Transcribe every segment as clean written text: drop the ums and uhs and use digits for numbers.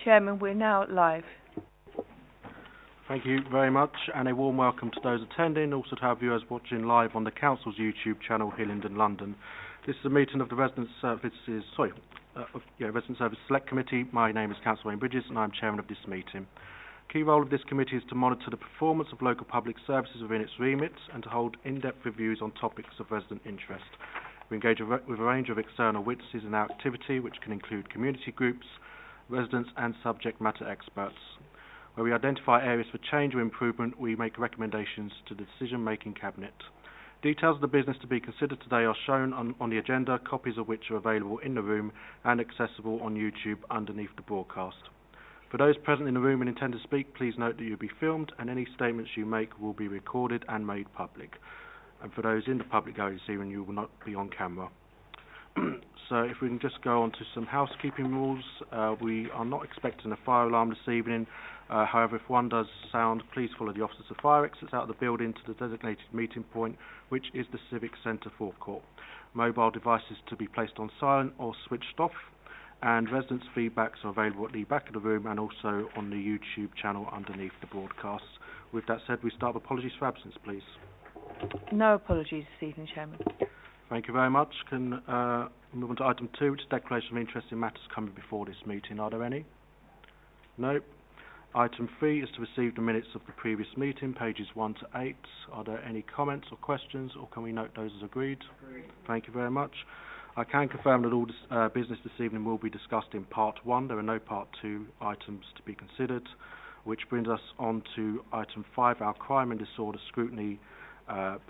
Chairman, we're now live. Thank you very much, and a warm welcome to those attending, also to our viewers watching live on the Council's YouTube channel, Hillingdon, London. This is a meeting of the Resident Services Select Committee. My name is Councillor Wayne Bridges, and I'm Chairman of this meeting. Key role of this committee is to monitor the performance of local public services within its remit and to hold in-depth reviews on topics of resident interest. We engage with a range of external witnesses in our activity, which can include community groups, residents and subject matter experts. Where we identify areas for change or improvement, we make recommendations to the decision-making cabinet. Details of the business to be considered today are shown on the agenda, copies of which are available in the room and accessible on YouTube underneath the broadcast. For those present in the room and intend to speak, please note that you'll be filmed and any statements you make will be recorded and made public. And for those in the public gallery this evening, you will not be on camera. So if we can just go on to some housekeeping rules. We are not expecting a fire alarm this evening. However, if one does sound, please follow the officers of fire exits out of the building to the designated meeting point, which is the Civic Centre forecourt. Mobile devices to be placed on silent or switched off, and residents' feedbacks are available at the back of the room and also on the YouTube channel underneath the broadcast. With that said, we start with apologies for absence, please. No apologies this evening, Chairman. Thank you very much. Can we move on to item 2, which is declaration of interest in matters coming before this meeting. Are there any? No. Item 3 is to receive the minutes of the previous meeting, pages 1 to 8. Are there any comments or questions, or can we note those as agreed? Agreed. Thank you very much. I can confirm that all this, business this evening will be discussed in Part 1. There are no Part 2 items to be considered, which brings us on to item 5, our crime and disorder scrutiny,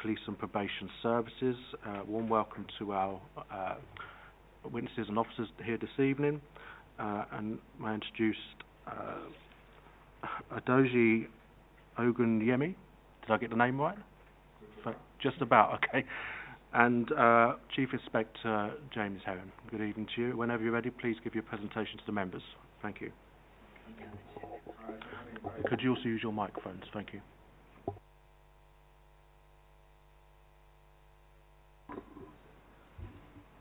police and probation services. Warm welcome to our witnesses and officers here this evening. And I introduced Adoji Ogunyemi. Did I get the name right? Just about, okay. And Chief Inspector James Heron. Good evening to you. Whenever you're ready, please give your presentation to the members. Thank you. Could you also use your microphones? Thank you.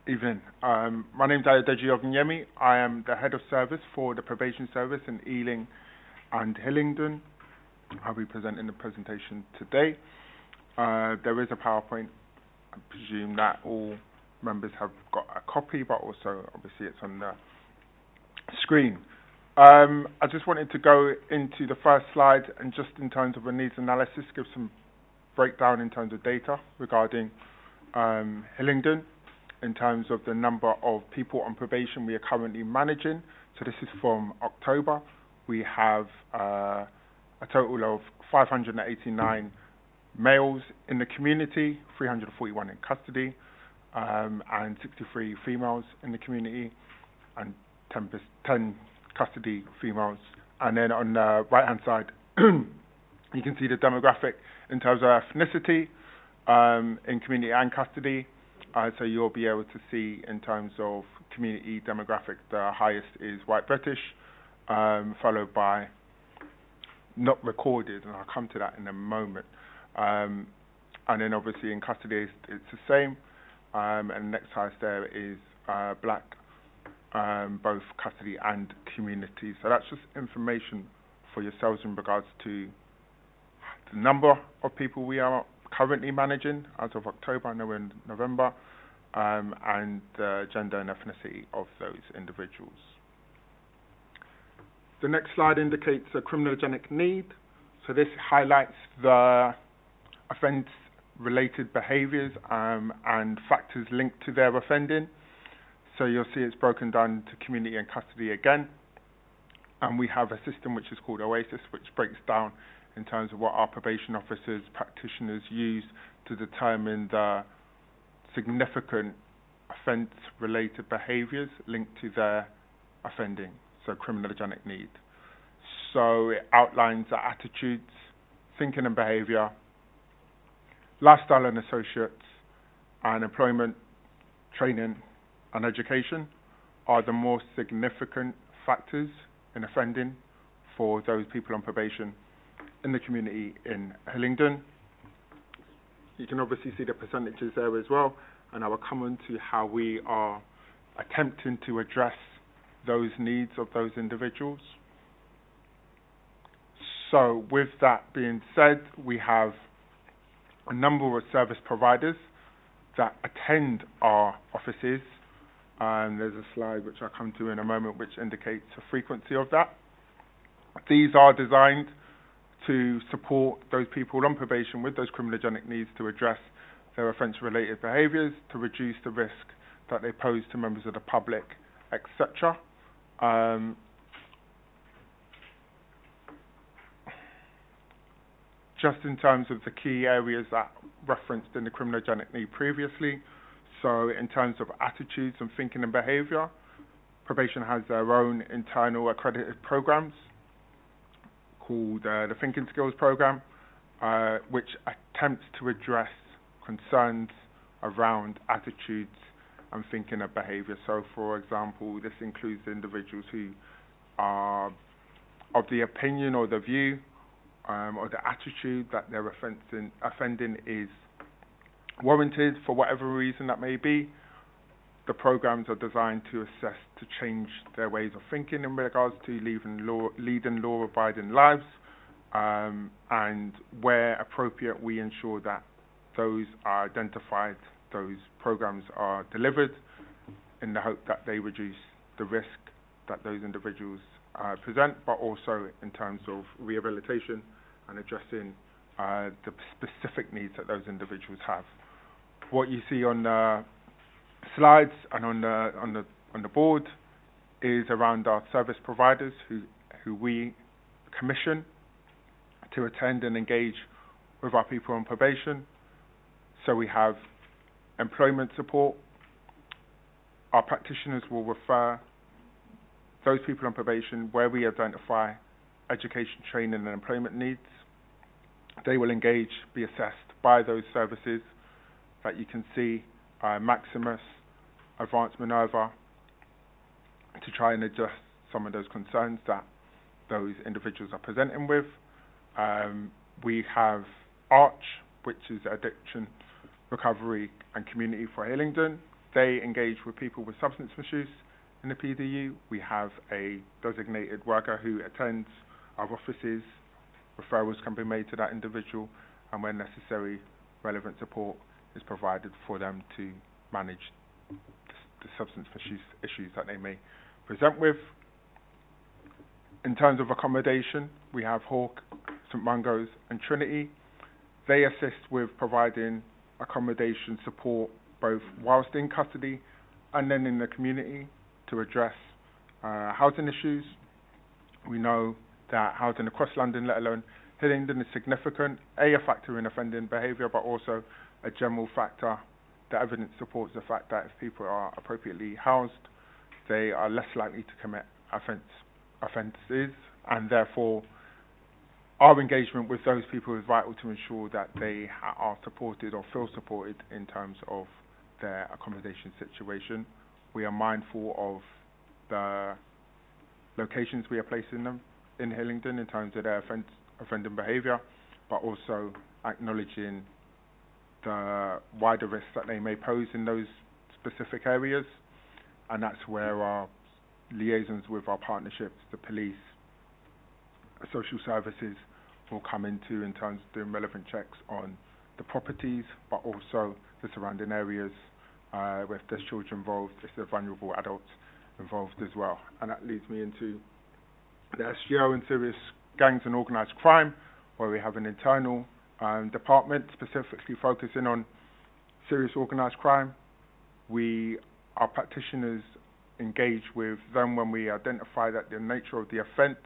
Evening. My name is Adeji Ogunyemi. I am the Head of Service for the Probation Service in Ealing and Hillingdon. I'll be presenting the presentation today. There is a PowerPoint. I presume that all members have got a copy, but also obviously it's on the screen. I just wanted to go into the first slide and just in terms of a needs analysis, give some breakdown in terms of data regarding Hillingdon. In terms of the number of people on probation we are currently managing. So this is from October. We have a total of 589 males in the community, 341 in custody, and 63 females in the community, and 10 custody females. And then on the right-hand side, you can see the demographic in terms of ethnicity in community and custody. So you'll be able to see in terms of community demographic, the highest is white British, followed by not recorded, and I'll come to that in a moment. And then obviously in custody it's the same, and next highest there is black, both custody and community. So that's just information for yourselves in regards to the number of people we are currently managing as of October. I know we're in November, and the gender and ethnicity of those individuals. The next slide indicates a criminogenic need. So this highlights the offence-related behaviours and factors linked to their offending. So you'll see it's broken down to community and custody again. And we have a system which is called OASIS, which breaks down in terms of what our probation officers, practitioners use to determine the significant offence-related behaviours linked to their offending, so criminogenic need. So it outlines the attitudes, thinking and behaviour, lifestyle and associates, and employment, training and education are the more significant factors in offending for those people on probation in the community in Hillingdon. You can obviously see the percentages there as well, and I will come on to how we are attempting to address those needs of those individuals So with that being said, we have a number of service providers that attend our offices, and there's a slide which I'll come to in a moment which indicates the frequency of that. These are designed to support those people on probation with those criminogenic needs to address their offence-related behaviours, to reduce the risk that they pose to members of the public, etc. Just in terms of the key areas that referenced in the criminogenic need previously, so in terms of attitudes and thinking and behaviour, probation has their own internal accredited programs called the Thinking Skills Program, which attempts to address concerns around attitudes and thinking and behaviour. So, for example, this includes individuals who are of the opinion or the view or the attitude that their offending is warranted for whatever reason that may be. The programs are designed to assess to change their ways of thinking in regards to leading law-abiding lives, and where appropriate, we ensure that those are identified, those programs are delivered in the hope that they reduce the risk that those individuals present, but also in terms of rehabilitation and addressing the specific needs that those individuals have. What you see on the slides and on the board is around our service providers who we commission to attend and engage with our people on probation. So we have employment support. Our practitioners will refer those people on probation where we identify education, training and employment needs. They will engage, be assessed by those services that you can see, Maximus, Advanced Minerva, to try and address some of those concerns that those individuals are presenting with. We have ARCH, which is Addiction, Recovery and Community for Hillingdon. They engage with people with substance misuse in the PDU. We have a designated worker who attends our offices. Referrals can be made to that individual, and when necessary, relevant support is provided for them to manage the substance misuse issues that they may present with. In terms of accommodation, we have Hawke, St Mungo's and Trinity. They assist with providing accommodation support both whilst in custody and then in the community to address housing issues. We know that housing across London, let alone Hillingdon, is significant, a factor in offending behaviour, but also a general factor. The evidence supports the fact that if people are appropriately housed, they are less likely to commit offences, and therefore our engagement with those people is vital to ensure that they are supported or feel supported in terms of their accommodation situation. We are mindful of the locations we are placing them in Hillingdon in terms of their offending behaviour, but also acknowledging the wider risks that they may pose in those specific areas, and that's where our liaisons with our partnerships, the police, social services, will come into in terms of doing relevant checks on the properties, but also the surrounding areas where if there's children involved, if there are vulnerable adults involved as well. And that leads me into the SGO and serious gangs and organised crime, where we have an internal department specifically focusing on serious organised crime. Our practitioners engage with them when we identify that the nature of the offence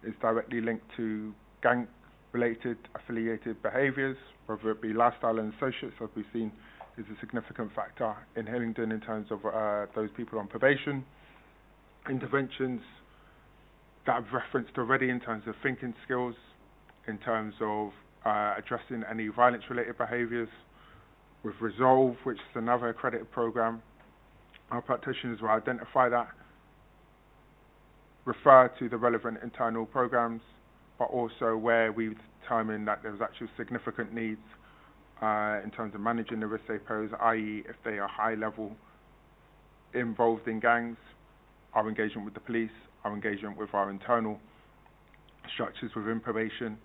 is directly linked to gang-related affiliated behaviours, whether it be lifestyle and associates, as we've seen is a significant factor in Hillingdon in terms of those people on probation. Interventions that I've referenced already in terms of thinking skills, in terms of addressing any violence-related behaviours. With Resolve, which is another accredited programme, our practitioners will identify that, refer to the relevant internal programmes, but also where we've determined that there's actually significant needs in terms of managing the risk they pose, i.e. if they are high level involved in gangs, our engagement with the police, our engagement with our internal structures within probation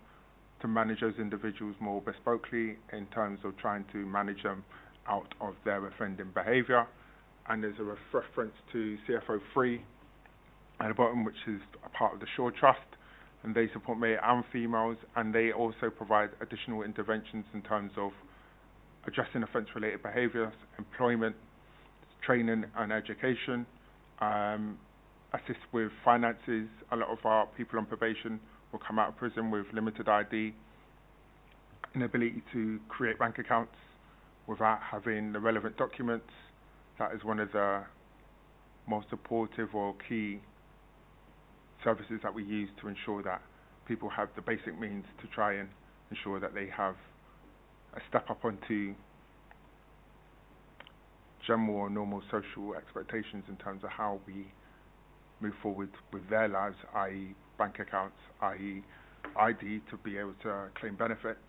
to manage those individuals more bespokely in terms of trying to manage them out of their offending behaviour. And there's a reference to CFO 3 at the bottom, which is a part of the Shore Trust, and they support male and females, and they also provide additional interventions in terms of addressing offence-related behaviours, employment, training and education, assist with finances. A lot of our people on probation will come out of prison with limited ID, inability to create bank accounts without having the relevant documents. That is one of the most supportive or key services that we use to ensure that people have the basic means to try and ensure that they have a step up onto general or normal social expectations in terms of how we move forward with their lives, i.e. bank accounts, i.e. ID to be able to claim benefits,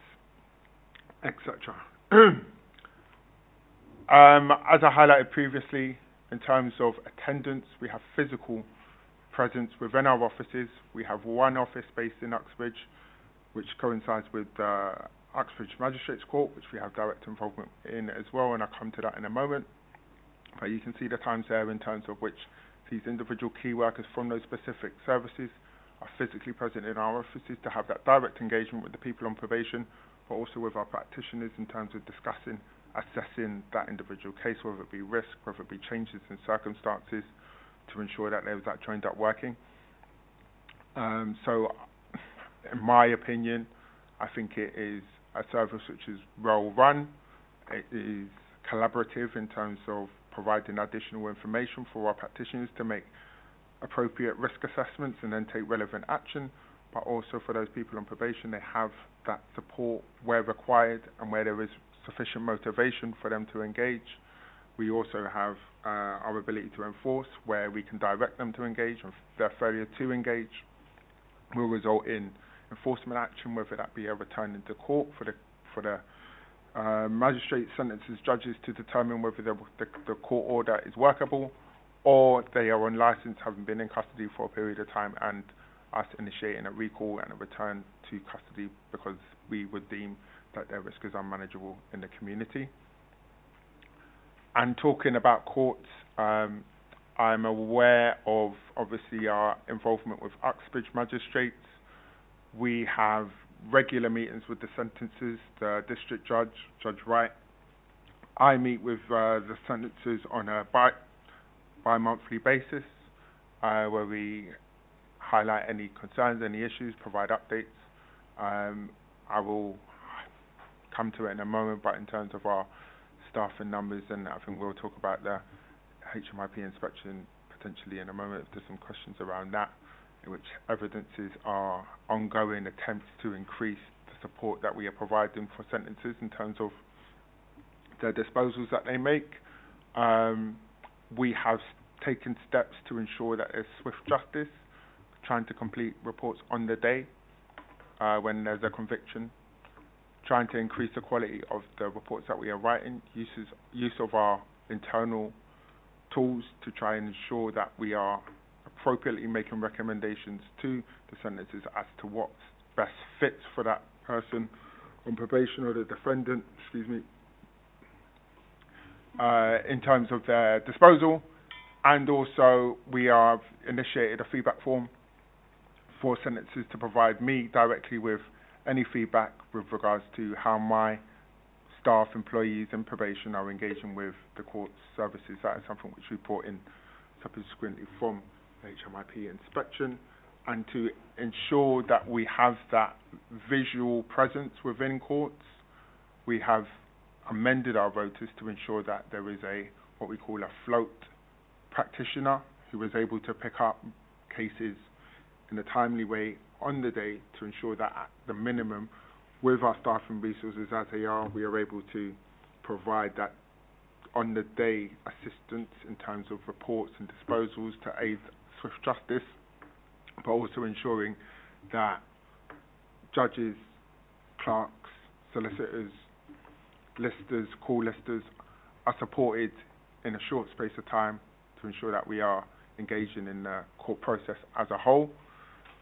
etc. As I highlighted previously, in terms of attendance, we have physical presence within our offices. We have one office based in Uxbridge, which coincides with Uxbridge Magistrates Court, which we have direct involvement in as well, and I'll come to that in a moment. But you can see the times there in terms of which these individual key workers from those specific services are physically present in our offices to have that direct engagement with the people on probation, but also with our practitioners in terms of discussing, assessing that individual case, whether it be risk, whether it be changes in circumstances, to ensure that there was that joined up working. So, in my opinion, I think it is a service which is well run. It is collaborative in terms of providing additional information for our practitioners to make appropriate risk assessments and then take relevant action, but also for those people on probation, they have that support where required and where there is sufficient motivation for them to engage. We also have our ability to enforce, where we can direct them to engage, and their failure to engage will result in enforcement action, whether that be a return into court for the magistrate sentences judges to determine whether the court order is workable, or they are on licence, having been in custody for a period of time, and us initiating a recall and a return to custody because we would deem that their risk is unmanageable in the community. And talking about courts, I'm aware of obviously our involvement with Uxbridge magistrates. We have regular meetings with the sentencers, the district judge, Judge Wright. I meet with the sentencers on a bi-monthly basis, where we highlight any concerns, any issues, provide updates. I will come to it in a moment, but in terms of our staff and numbers, and I think we'll talk about the HMIP inspection potentially in a moment if there's some questions around that, in which evidences are ongoing attempts to increase the support that we are providing for sentences in terms of the disposals that they make. We have taken steps to ensure that there's swift justice, trying to complete reports on the day when there's a conviction, trying to increase the quality of the reports that we are writing, use of our internal tools to try and ensure that we are appropriately making recommendations to the sentences as to what best fits for that person on probation or the defendant, in terms of their disposal. And also we have initiated a feedback form for sentences to provide me directly with any feedback with regards to how my staff, employees and probation are engaging with the court services. That is something which we brought in subsequently from HMIP inspection, and to ensure that we have that visual presence within courts, we have amended our rotas to ensure that there is what we call a float practitioner who is able to pick up cases in a timely way on the day, to ensure that at the minimum, with our staff and resources as they are, we are able to provide that on the day assistance in terms of reports and disposals to aid swift justice, but also ensuring that judges, clerks, solicitors, listers, call listers are supported in a short space of time to ensure that we are engaging in the court process as a whole.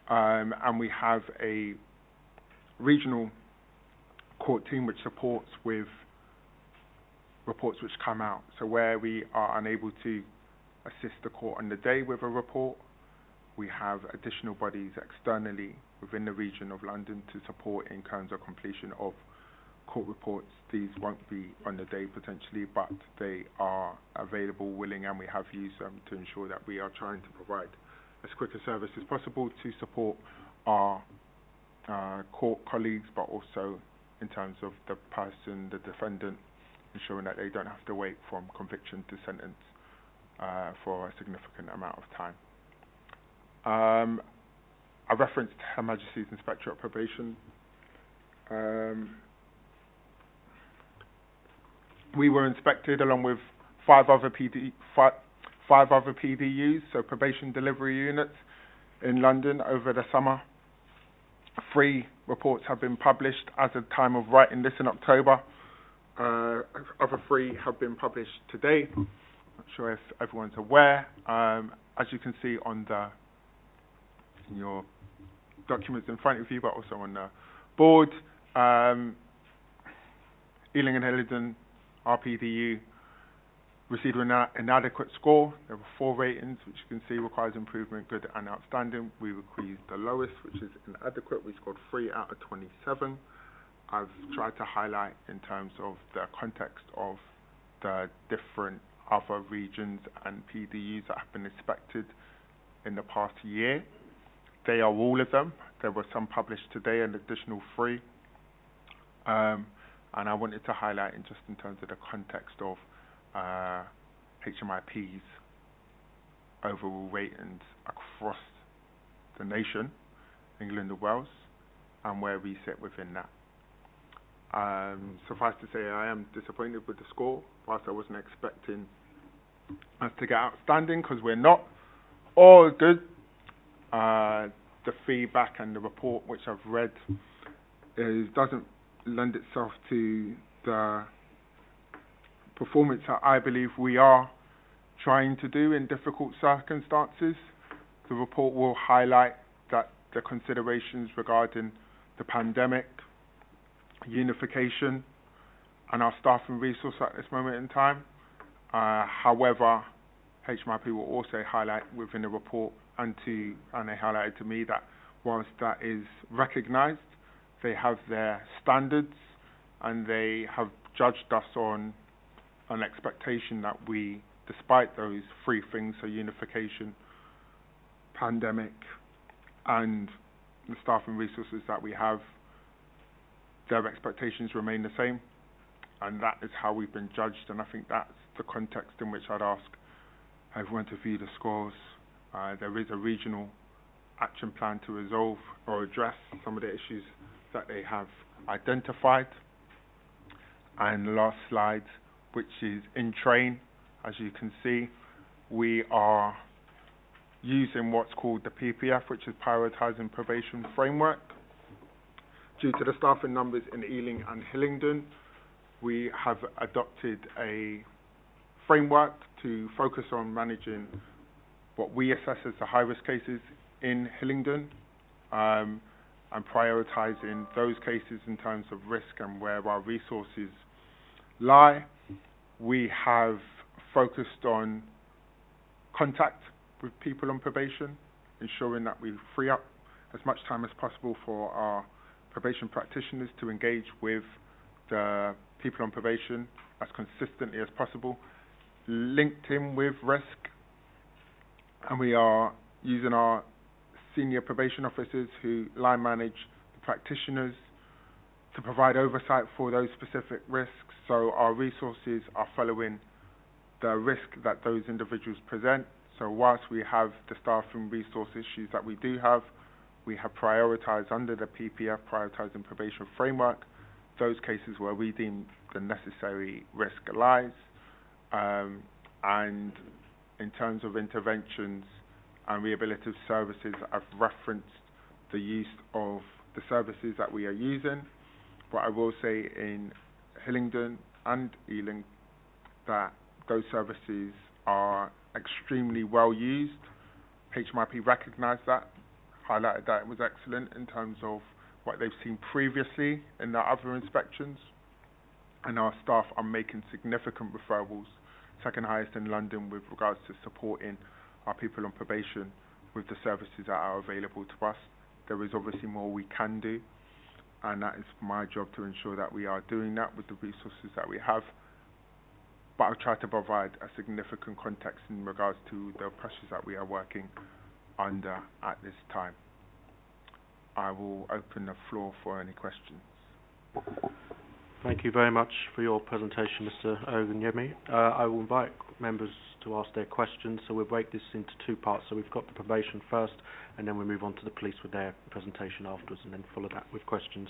and we have a regional court team which supports with reports which come out. So where we are unable to assist the court on the day with a report, we have additional bodies externally within the region of London to support in terms of completion of court reports. These won't be on the day potentially, but they are available, willing, and we have used them to ensure that we are trying to provide as quick a service as possible to support our court colleagues, but also in terms of the person, the defendant, ensuring that they don't have to wait from conviction to sentence for a significant amount of time. I referenced Her Majesty's Inspectorate of Probation. We were inspected along with five other PDUs, so probation delivery units in London over the summer. 3 reports have been published as of the time of writing this in October. Other 3 have been published today. Not sure if everyone's aware. As you can see on in your documents in front of you, but also on the board, Ealing and Hillingdon RPDU received an inadequate score. There were 4 ratings, which you can see requires improvement, good and outstanding. We received the lowest, which is inadequate. We scored 3 out of 27. I've tried to highlight in terms of the context of the different other regions and PDUs that have been inspected in the past year. They are all of them. There were some published today, an additional 3. And I wanted to highlight just in terms of the context of HMIP's overall ratings across the nation, England and Wales, and where we sit within that. Suffice to say, I am disappointed with the score, whilst I wasn't expecting us to get outstanding, because we're not all good. The feedback and the report which I've read doesn't lend itself to the performance that I believe we are trying to do in difficult circumstances. The report will highlight that the considerations regarding the pandemic, unification, and our staff and resource at this moment in time. However, HMRP will also highlight within the report, and they highlighted to me that whilst that is recognised, they have their standards, and they have judged us on an expectation that we, despite those 3 things, so unification, pandemic, and the staff and resources that we have, their expectations remain the same, and that is how we've been judged. And I think that's the context in which I'd ask everyone to view the scores. There is a regional action plan to resolve or address some of the issues that they have identified. And the last slide, which is in train, as you can see, we are using what's called the PPF, which is Prioritising Probation Framework. Due to the staffing numbers in Ealing and Hillingdon, we have adopted a framework to focus on managing what we assess as the high-risk cases in Hillingdon, and prioritising those cases in terms of risk and where our resources lie. We have focused on contact with people on probation, ensuring that we free up as much time as possible for our probation practitioners to engage with the people on probation as consistently as possible, linked in with risk, and we are using our senior probation officers who line manage the practitioners to provide oversight for those specific risks, so our resources are following the risk that those individuals present. So whilst we have the staff and resource issues that we do have, we have prioritised under the PPF, Prioritising Probation Framework, those cases where we deem the necessary risk lies. And in terms of interventions and rehabilitative services, I've referenced the use of the services that we are using. But I will say in Hillingdon and Ealing that those services are extremely well used. HMRP recognise that, highlighted that it was excellent in terms of what they've seen previously in their other inspections, and our staff are making significant referrals, second highest in London with regards to supporting our people on probation with the services that are available to us. There is obviously more we can do, and that is my job to ensure that we are doing that with the resources that we have. But I've tried to provide a significant context in regards to the pressures that we are working under at this time. I will open the floor for any questions. Thank you very much for your presentation, Mr. Oganyemi. I will invite members to ask their questions, so we'll break this into two parts. So we've got the probation first, and then we move on to the police with their presentation afterwards, and then follow that with questions.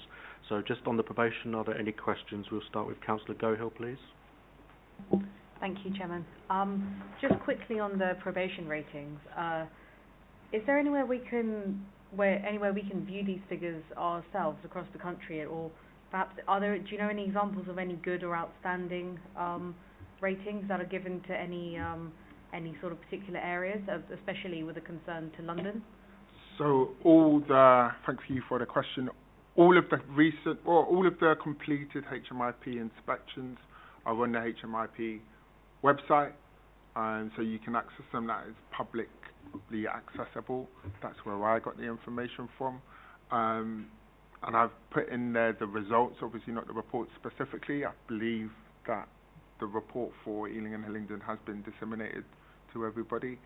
So just on the probation, are there any questions? We'll start with Councillor Gohill, please. Thank you, Chairman. Just quickly on the probation ratings, is there anywhere we can view these figures ourselves across the country, or perhaps do you know any examples of any good or outstanding ratings that are given to any sort of particular areas, especially with a concern to London? So thank you for the question. All of the completed HMIP inspections are on the HMIP website, so you can access them. That is publicly accessible. That's where I got the information from. And I've put in there the results, obviously not the report specifically. I believe that the report for Ealing and Hillingdon has been disseminated to everybody,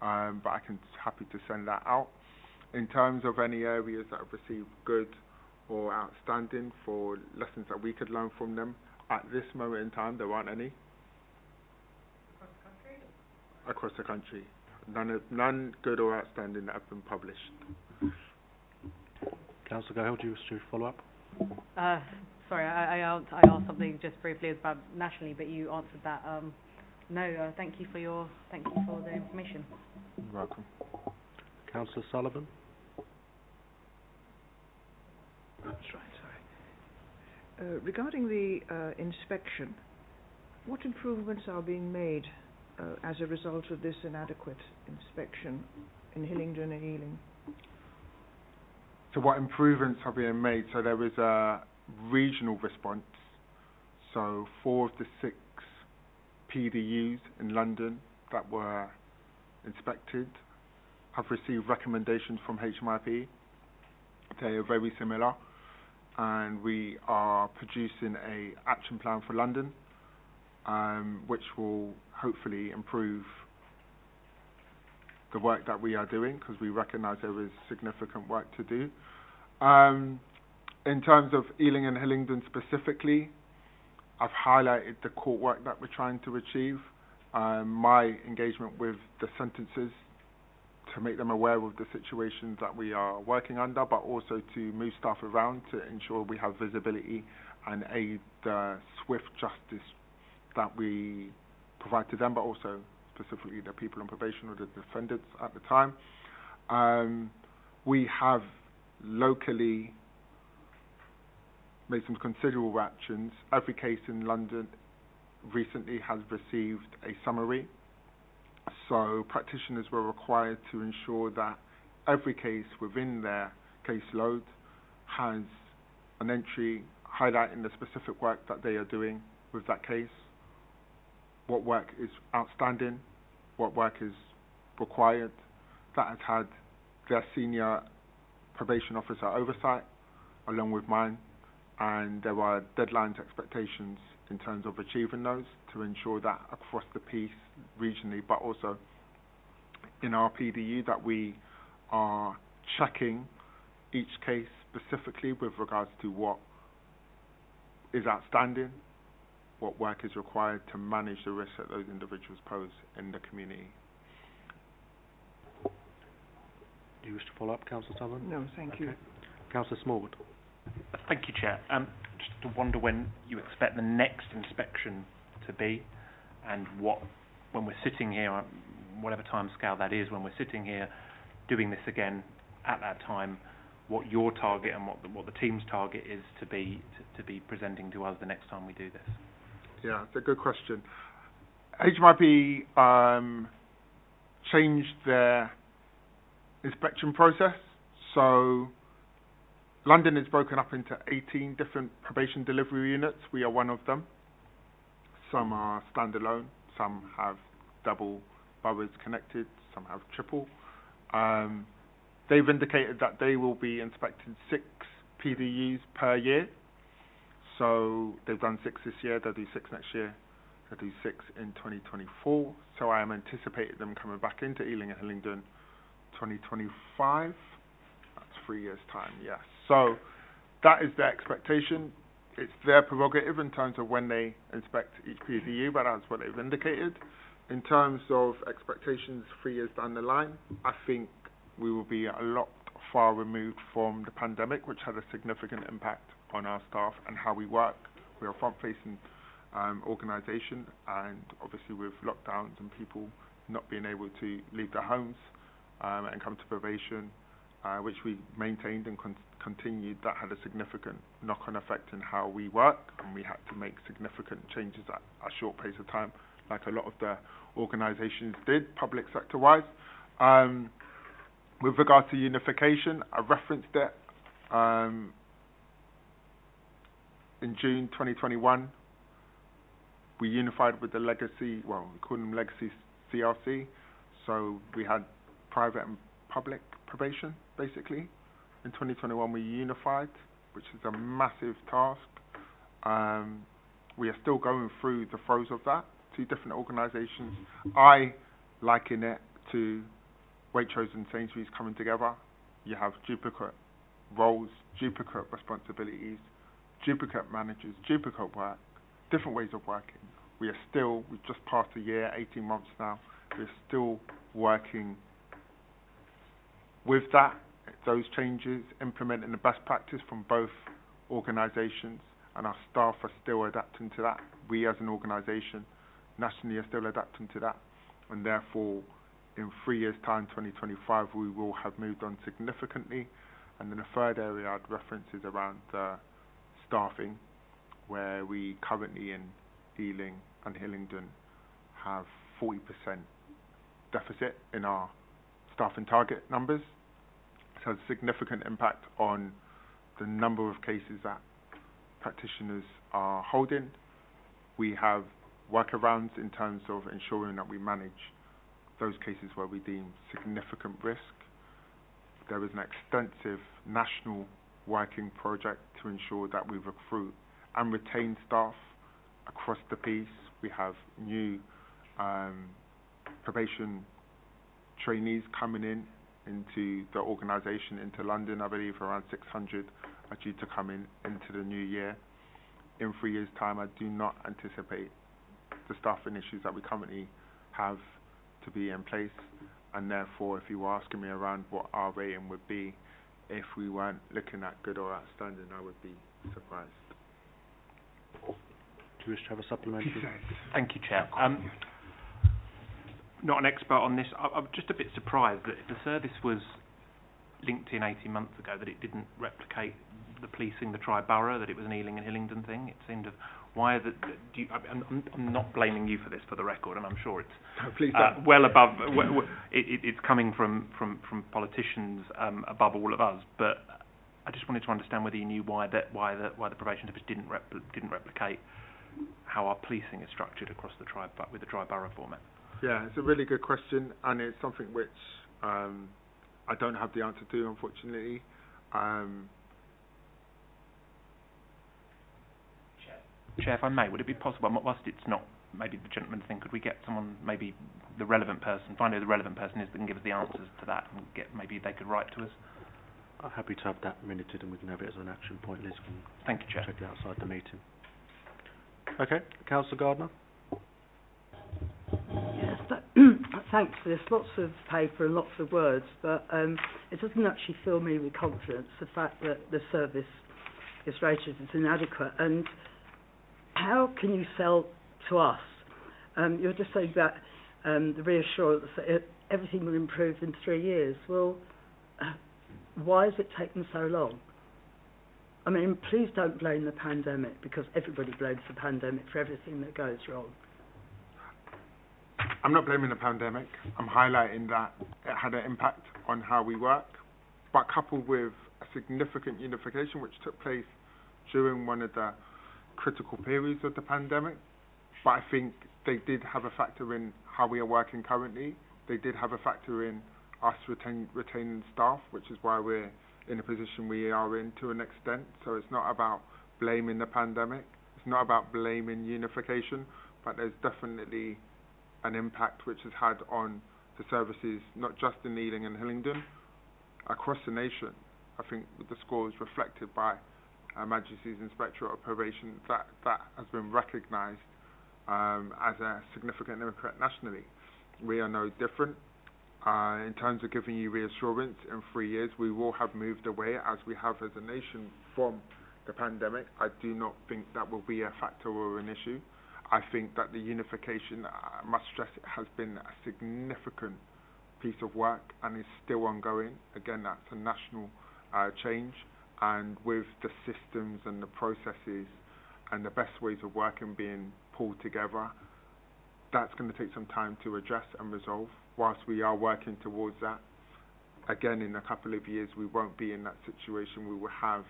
but I can happy to send that out. In terms of any areas that have received good or outstanding for lessons that we could learn from them, at this moment in time, there aren't any. Across the country? None good or outstanding that have been published. Councillor Gohill, do you wish to follow up? Sorry, I asked something just briefly about nationally, but you answered that. No, thank you for the information. You're welcome. Councillor Sullivan. That's right. Sorry. Regarding the inspection, what improvements are being made as a result of this inadequate inspection in Hillingdon and Ealing? So what improvements are being made? So there is a regional response. So 4 of the 6 PDUs in London that were inspected have received recommendations from HMIP. They are very similar, and we are producing an action plan for London, which will hopefully improve the work that we are doing, because we recognise there is significant work to do. In terms of Ealing and Hillingdon specifically, I've highlighted the court work that we're trying to achieve, my engagement with the sentences to make them aware of the situations that we are working under, but also to move staff around to ensure we have visibility and aid the swift justice that we provide to them, but also specifically the people on probation or the defendants at the time. We have locally made some considerable actions. Every case in London recently has received a summary, so practitioners were required to ensure that every case within their caseload has an entry highlighting the specific work that they are doing with that case, what work is outstanding, what work is required. That has had their senior probation officer oversight along with mine, and there are deadlines, expectations in terms of achieving those to ensure that across the piece regionally, but also in our PDU, that we are checking each case specifically with regards to what is outstanding, what work is required to manage the risks that those individuals pose in the community. Do you wish to follow up, Councillor Sullivan? No, thank you. Councillor Smallwood. Thank you, Chair. Just to wonder when you expect the next inspection to be, and when we're sitting here, whatever time scale that is, when we're sitting here doing this again at that time, what your target and what the team's target is to be presenting to us the next time we do this. Yeah, it's a good question. HMIP changed their inspection process, So London is broken up into 18 different probation delivery units. We are one of them. Some are standalone, some have double boroughs connected, some have triple. They've indicated that they will be inspecting 6 PDUs per year. So they've done 6 this year, they'll do 6 next year, they'll do 6 in 2024. So I am anticipating them coming back into Ealing and Hillingdon 2025. That's 3 years' time, yes. So that is their expectation. It's their prerogative in terms of when they inspect each PDU, but that's what they've indicated. In terms of expectations 3 years down the line, I think we will be a lot far removed from the pandemic, which had a significant impact on our staff and how we work. We're a front-facing organisation, and obviously with lockdowns and people not being able to leave their homes and come to probation, which we maintained and continued, that had a significant knock-on effect in how we work, and we had to make significant changes at a short pace of time, like a lot of the organisations did, public sector-wise. With regard to unification, I referenced it in June 2021. We unified with the legacy, well, we call them legacy CRC, so we had private and public probation, basically. In 2021 we unified, which is a massive task. We are still going through the throes of that, 2 different organisations. I liken it to Waitrose and Sainsbury's coming together. You have duplicate roles, duplicate responsibilities, duplicate managers, duplicate work, different ways of working. We've just passed a year, 18 months now, we're still working with those changes, implementing the best practice from both organisations, and our staff are still adapting to that. We as an organisation nationally are still adapting to that, and therefore in 3 years' time, 2025, we will have moved on significantly. And then the third area I'd reference is around staffing, where we currently in Ealing and Hillingdon have 40% deficit in our staffing target numbers. So it has a significant impact on the number of cases that practitioners are holding. We have workarounds in terms of ensuring that we manage those cases where we deem significant risk. There is an extensive national working project to ensure that we recruit and retain staff across the piece. We have new probation trainees coming into the organisation, into London. I believe around 600 are due to come into the new year. In 3 years' time, I do not anticipate the staffing issues that we currently have to be in place, and therefore, if you were asking me around what our rating would be if we weren't looking at good or outstanding, I would be surprised. Do you wish to have a supplementary? Thank you, Chair. Not an expert on this. I'm just a bit surprised that if the service was linked in 18 months ago, that it didn't replicate the policing, the tri-borough, that it was an Ealing and Hillingdon thing. It seemed why that? I'm not blaming you for this, for the record, and I'm sure it's well above. It's coming from politicians above all of us. But I just wanted to understand whether you knew why the probation service didn't replicate how our policing is structured across the with the tri-borough format. Yeah, it's a really good question, and it's something which I don't have the answer to, unfortunately. Chair, if I may, would it be possible, whilst it's not maybe the gentleman's thing, could we get someone, maybe the relevant person, find out who the relevant person is that can give us the answers to that, and maybe they could write to us? I'm happy to have that minuted, and we can have it as an action point. Liz can Thank you, Chair. check it outside the meeting. Okay, Councillor Gardner. Yes, thanks for this. Lots of paper and lots of words, but it doesn't actually fill me with confidence, the fact that the service is rated as inadequate. And how can you sell to us? You're just saying that the reassurance that everything will improve in 3 years. Well, why has it taken so long? I mean, please don't blame the pandemic, because everybody blames the pandemic for everything that goes wrong. I'm not blaming the pandemic. I'm highlighting that it had an impact on how we work. but coupled with a significant unification which took place during one of the critical periods of the pandemic. But I think they did have a factor in how we are working currently. They did have a factor in us retaining staff, which is why we're in the position we are in to an extent. So it's not about blaming the pandemic. It's not about blaming unification, but there's definitely an impact which has had on the services, not just in Ealing and Hillingdon, across the nation. I think the scores reflected by Her Majesty's Inspectorate of Probation, that has been recognised as a significant impact nationally. We are no different. In terms of giving you reassurance, in 3 years we will have moved away, as we have as a nation, from the pandemic. I do not think that will be a factor or an issue. I think that the unification, I must stress, it has been a significant piece of work and is still ongoing. Again, that's a national change, and with the systems and the processes and the best ways of working being pulled together, that's going to take some time to address and resolve. Whilst we are working towards that, again, in a couple of years we won't be in that situation. We will have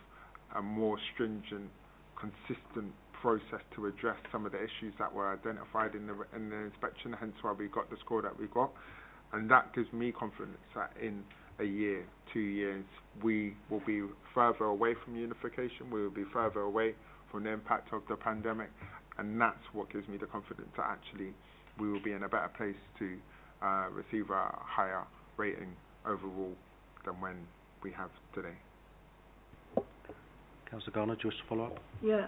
a more stringent, consistent process to address some of the issues that were identified in the inspection, hence why we got the score that we got. And that gives me confidence that in a year, 2 years, we will be further away from unification, we will be further away from the impact of the pandemic, and that's what gives me the confidence that actually we will be in a better place to receive a higher rating overall than when we have today. Councillor Garner, do you wish to follow up? Yeah,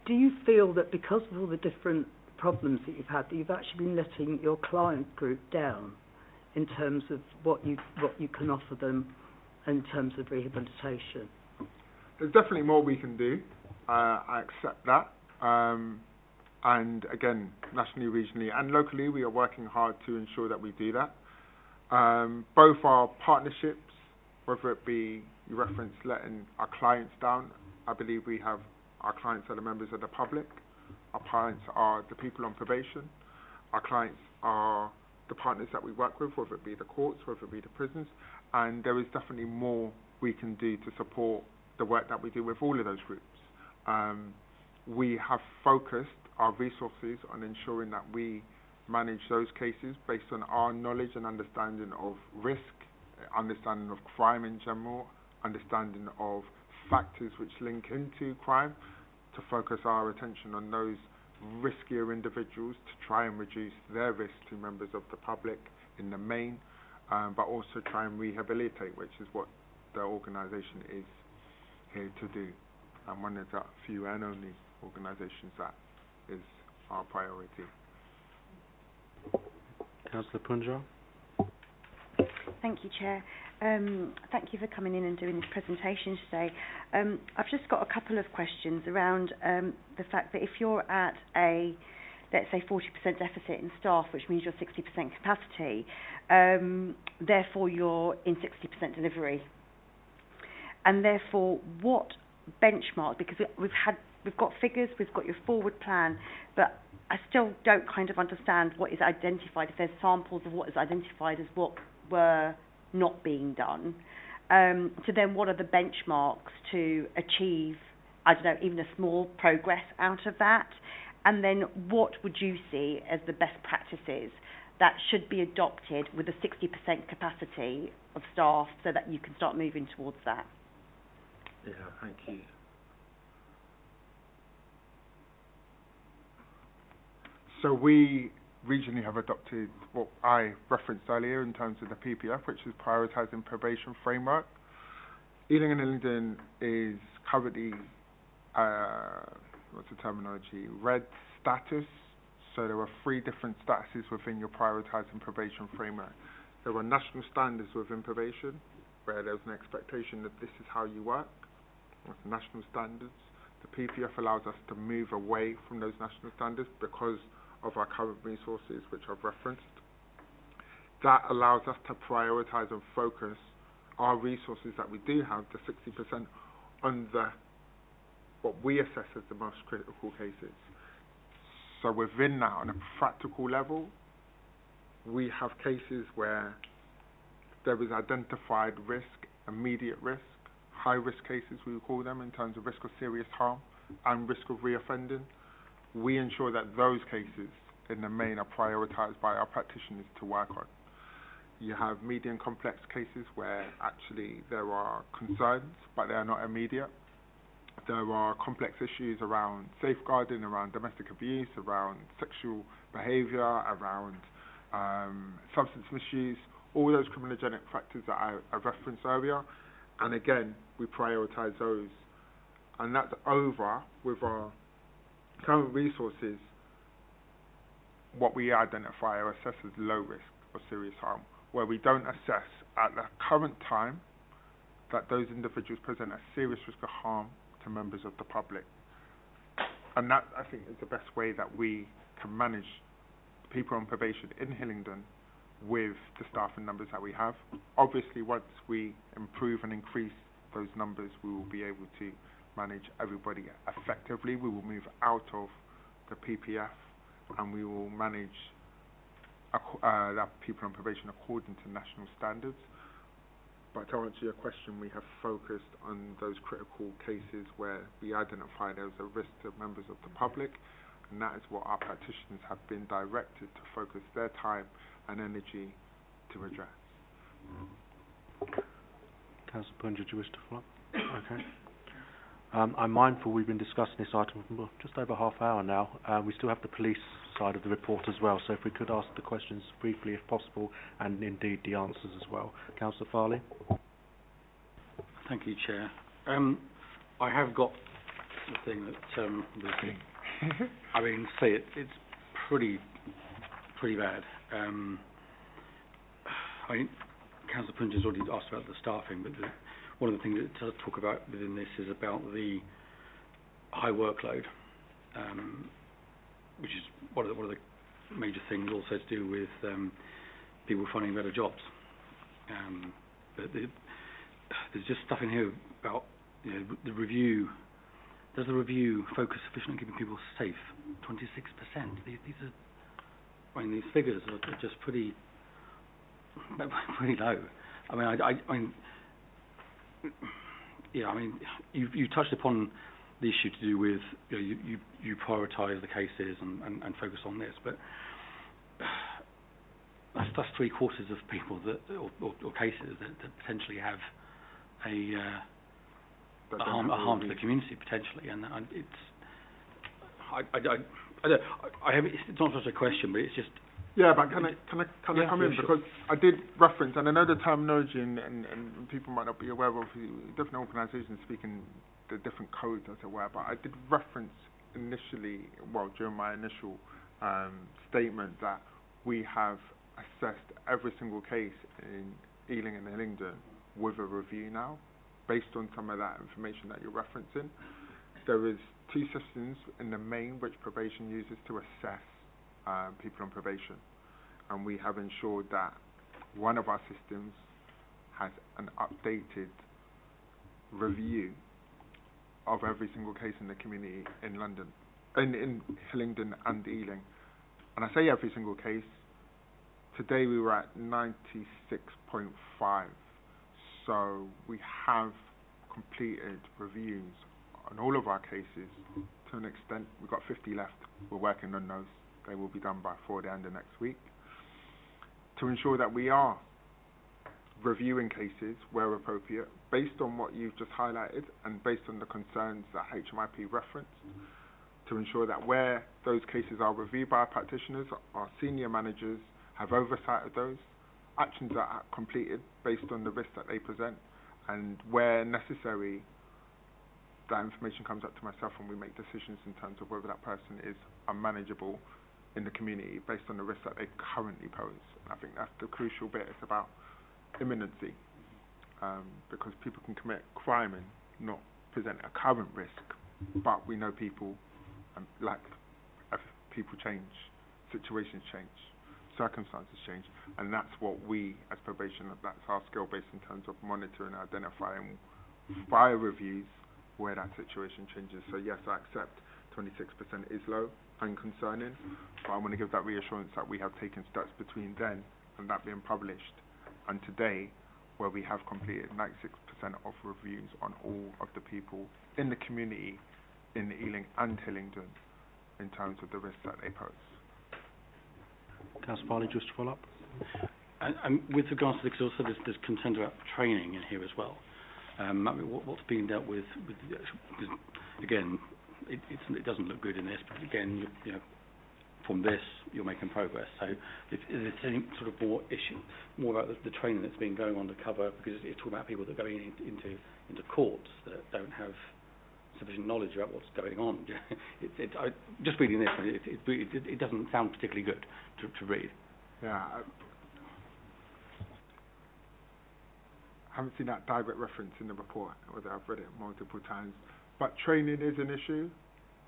do you feel that because of all the different problems that you've had, that you've actually been letting your client group down in terms of what you can offer them in terms of rehabilitation? There's definitely more we can do. I accept that. And again, nationally, regionally and locally, we are working hard to ensure that we do that. Both our partnerships, whether it be, you referenced letting our clients down, I believe we have our clients are the members of the public, our clients are the people on probation, our clients are the partners that we work with, whether it be the courts, whether it be the prisons, and there is definitely more we can do to support the work that we do with all of those groups. We have focused our resources on ensuring that we manage those cases based on our knowledge and understanding of risk, understanding of crime in general, understanding of factors which link into crime, to focus our attention on those riskier individuals to try and reduce their risk to members of the public in the main, but also try and rehabilitate, which is what the organisation is here to do, and one of the few and only organisations that is our priority. Councillor Punja. Thank you, Chair. Thank you for coming in and doing this presentation today. I've just got a couple of questions around the fact that if you're at a, let's say, 40% deficit in staff, which means you're 60% capacity, therefore you're in 60% delivery. And therefore, what benchmark, because we've got figures, we've got your forward plan, but I still don't kind of understand what is identified, if there's samples of what is identified as what were not being done. So then what are the benchmarks to achieve, I don't know, even a small progress out of that? And then what would you see as the best practices that should be adopted with a 60% capacity of staff so that you can start moving towards that? Yeah, thank you. So we regionally have adopted what I referenced earlier in terms of the PPF, which is Prioritising Probation Framework. Ealing and Hillingdon is currently, what's the terminology, red status. So there are 3 different statuses within your Prioritising Probation Framework. There are national standards within probation, where there's an expectation that this is how you work. That's national standards. The PPF allows us to move away from those national standards because of our current resources, which I've referenced. That allows us to prioritise and focus our resources that we do have, the 60%, on what we assess as the most critical cases. So within that, on a practical level, we have cases where there is identified risk immediate risk, high risk cases we would call them, in terms of risk of serious harm and risk of reoffending. We ensure that those cases in the main are prioritised by our practitioners to work on. You have medium complex cases where actually there are concerns but they are not immediate. There are complex issues around safeguarding, around domestic abuse, around sexual behaviour, around substance misuse, all those criminogenic factors that I referenced earlier. And again, we prioritise those. And that's over, with our current resources, what we identify or assess as low risk or serious harm, where we don't assess at the current time that those individuals present a serious risk of harm to members of the public. And that, I think, is the best way that we can manage people on probation in Hillingdon with the staffing numbers that we have. Obviously, once we improve and increase those numbers, we will be able to manage everybody effectively. We will move out of the PPF and we will manage that people on probation according to national standards. But to answer your question, we have focused on those critical cases where we identify there as a risk to members of the public, and that is what our practitioners have been directed to focus their time and energy to address. Councillor Bridges, do you wish to follow up? Okay. I'm mindful we've been discussing this item for just over half hour now. We still have the police side of the report as well, so if we could ask the questions briefly if possible, and indeed the answers as well. Councillor Farley. Thank you, Chair. I have got the thing that I mean, it's pretty bad. I think Councillor Bridges already asked about the staffing, but one of the things that it does talk about within this is about the high workload, which is one of the major things also to do with people finding better jobs. But there's just stuff in here about, you know, the review. Does the review focus sufficiently on keeping people safe? 26%. These are, I mean, these figures are just pretty low. I mean, yeah, I mean, you touched upon the issue to do with, you know, you prioritise the cases and focus on this, but that's 3/4 of people that or cases that potentially have a harm to the community potentially, and it's it's not just a question, but it's just. Yeah, but can I come in? Sure. Because I did reference, and I know the terminology and people might not be aware of different organisations speaking the different codes, as it were, but I did reference initially, well, during my initial statement, that we have assessed every single case in Ealing and Hillingdon with a review now, based on some of that information that you're referencing. There is 2 systems in the main which probation uses to assess people on probation, and we have ensured that one of our systems has an updated review of every single case in the community in London, in Hillingdon and Ealing. And I say every single case. Today we were at 96.5, so we have completed reviews on all of our cases to an extent. We've got 50 left. We're working on those. They will be done before the end of next week, to ensure that we are reviewing cases where appropriate, based on what you've just highlighted and based on the concerns that HMIP referenced, to ensure that where those cases are reviewed by our practitioners, our senior managers have oversight of those, actions are completed based on the risks that they present, and where necessary, that information comes up to myself and we make decisions in terms of whether that person is unmanageable in the community based on the risks that they currently pose. I think that's the crucial bit. It's about imminency, because people can commit crime and not present a current risk, but we know people, people change, situations change, circumstances change, and that's what we as probation, that's our skill base in terms of monitoring and identifying via reviews where that situation changes. So yes, I accept 26% is low and concerning, but I want to give that reassurance that we have taken steps between then and that being published and today where we have completed 96% of reviews on all of the people in the community in Ealing and Hillingdon in terms of the risks that they pose. Councillor Farley, just to follow up. And with regards to, because also there's concern about training in here as well. I mean, what's being dealt with the actual, because again, it doesn't look good in this, but again, you know, from this, you're making progress. So if there's any sort of more about the training that's been going on to cover, because it's talking about people that are going into courts that don't have sufficient knowledge about what's going on. Just reading this, it doesn't sound particularly good to read. Yeah. I haven't seen that direct reference in the report, although I've read it multiple times. But training is an issue,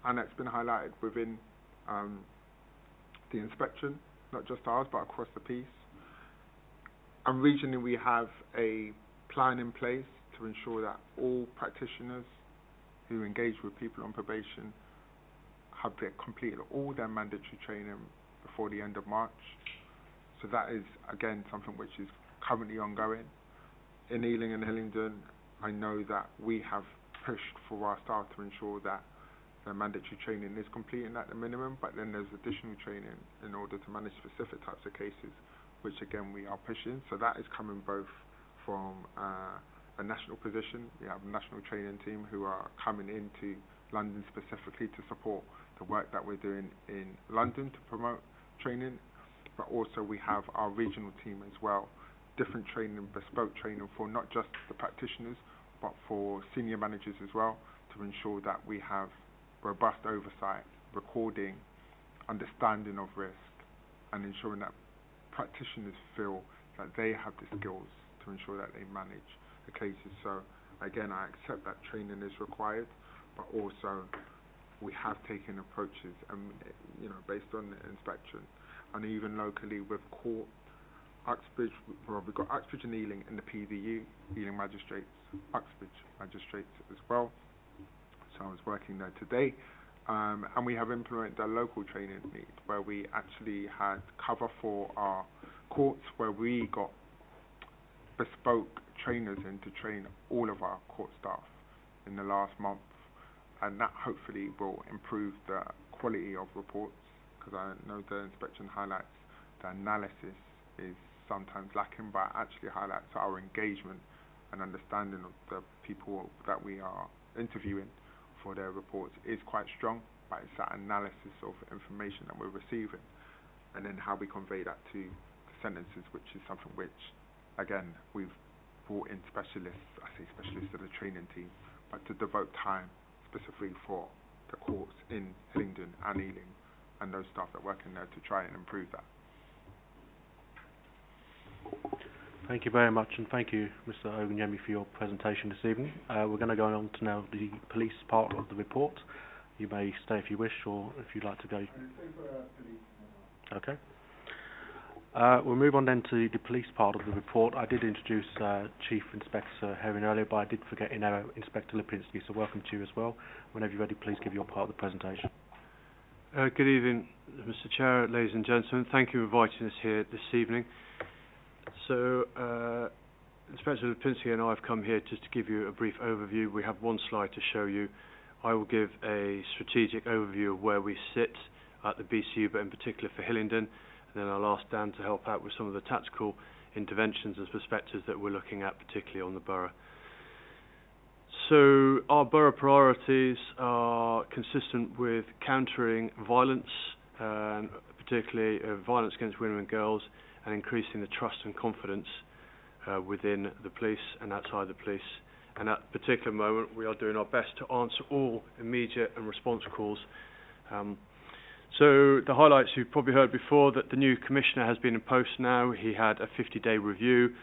and that's been highlighted within the inspection, not just ours, but across the piece. And regionally, we have a plan in place to ensure that all practitioners who engage with people on probation have completed all their mandatory training before the end of March. So that is, again, something which is currently ongoing. In Ealing and Hillingdon, I know that we have pushed for our staff to ensure that their mandatory training is completing at the minimum, but then there's additional training in order to manage specific types of cases, which again we are pushing. So that is coming both from a national position. We have a national training team who are coming into London specifically to support the work that we're doing in London to promote training, but also we have our regional team as well, different training, bespoke training for not just the practitioners, but for senior managers as well, to ensure that we have robust oversight, recording, understanding of risk, and ensuring that practitioners feel that they have the skills to ensure that they manage the cases. So again, I accept that training is required, but also we have taken approaches, you know, based on the inspection, and even locally with court, Uxbridge, well, we've got Uxbridge and Ealing in the PVU, Ealing Magistrates, Uxbridge Magistrates as well. So I was working there today, and we have implemented a local training need where we actually had cover for our courts, where we got bespoke trainers in to train all of our court staff in the last month, and that hopefully will improve the quality of reports, because I know the inspection highlights the analysis is sometimes lacking, but actually highlights our engagement and understanding of the people that we are interviewing for their reports is quite strong, but it's that analysis of information that we're receiving, and then how we convey that to the sentences, which is something which, again, we've brought in specialists, I say specialists of the training team, but to devote time specifically for the courts in Hillingdon and Ealing and those staff that work in there to try and improve that. Thank you very much, and thank you, Mr. Oganyemi, for your presentation this evening. We're going to go on to now the police part of the report. You may stay if you wish, or if you'd like to go. Okay. We'll move on then to the police part of the report. I did introduce Chief Inspector Herring earlier, but I did forget Inspector Lipinski, so welcome to you as well. Whenever you're ready, please give your part of the presentation. Good evening, Mr. Chair, ladies and gentlemen. Thank you for inviting us here this evening. So, Inspector Lipinski and I have come here just to give you a brief overview. We have one slide to show you. I will give a strategic overview of where we sit at the BCU, but in particular for Hillingdon, and then I'll ask Dan to help out with some of the tactical interventions and perspectives that we're looking at, particularly on the borough. So, our borough priorities are consistent with countering violence, particularly violence against women and girls, and increasing the trust and confidence within the police and outside the police. And at a particular moment, we are doing our best to answer all immediate and response calls. So the highlights you've probably heard before, that the new commissioner has been in post now. He had a 50-day review.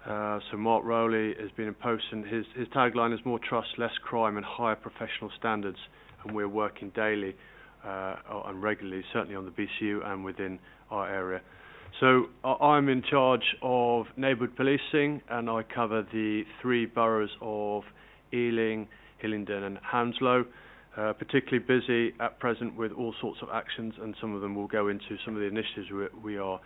So Mark Rowley has been in post, and his tagline is more trust, less crime, and higher professional standards. And we're working daily and regularly, certainly on the BCU and within our area. So I'm in charge of neighbourhood policing, and I cover the 3 boroughs of Ealing, Hillingdon and Hounslow. Particularly busy at present with all sorts of actions, and some of them will go into some of the initiatives we are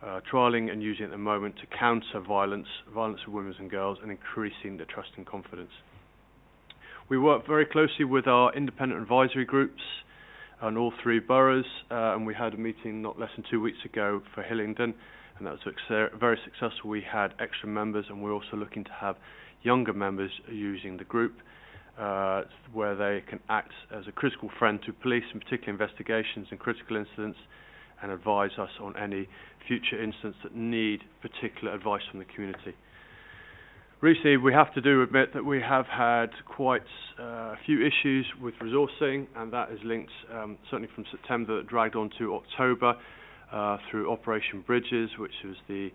trialling and using at the moment to counter violence of women and girls, and increasing the trust and confidence. We work very closely with our independent advisory groups on all 3 boroughs, and we had a meeting not less than 2 weeks ago for Hillingdon, and that was very successful. We had extra members, and we're also looking to have younger members using the group, where they can act as a critical friend to police, in particular investigations and critical incidents, and advise us on any future incidents that need particular advice from the community. Recently, we have to admit that we have had quite a few issues with resourcing, and that is linked certainly from September, that dragged on to October through Operation Bridges, which was the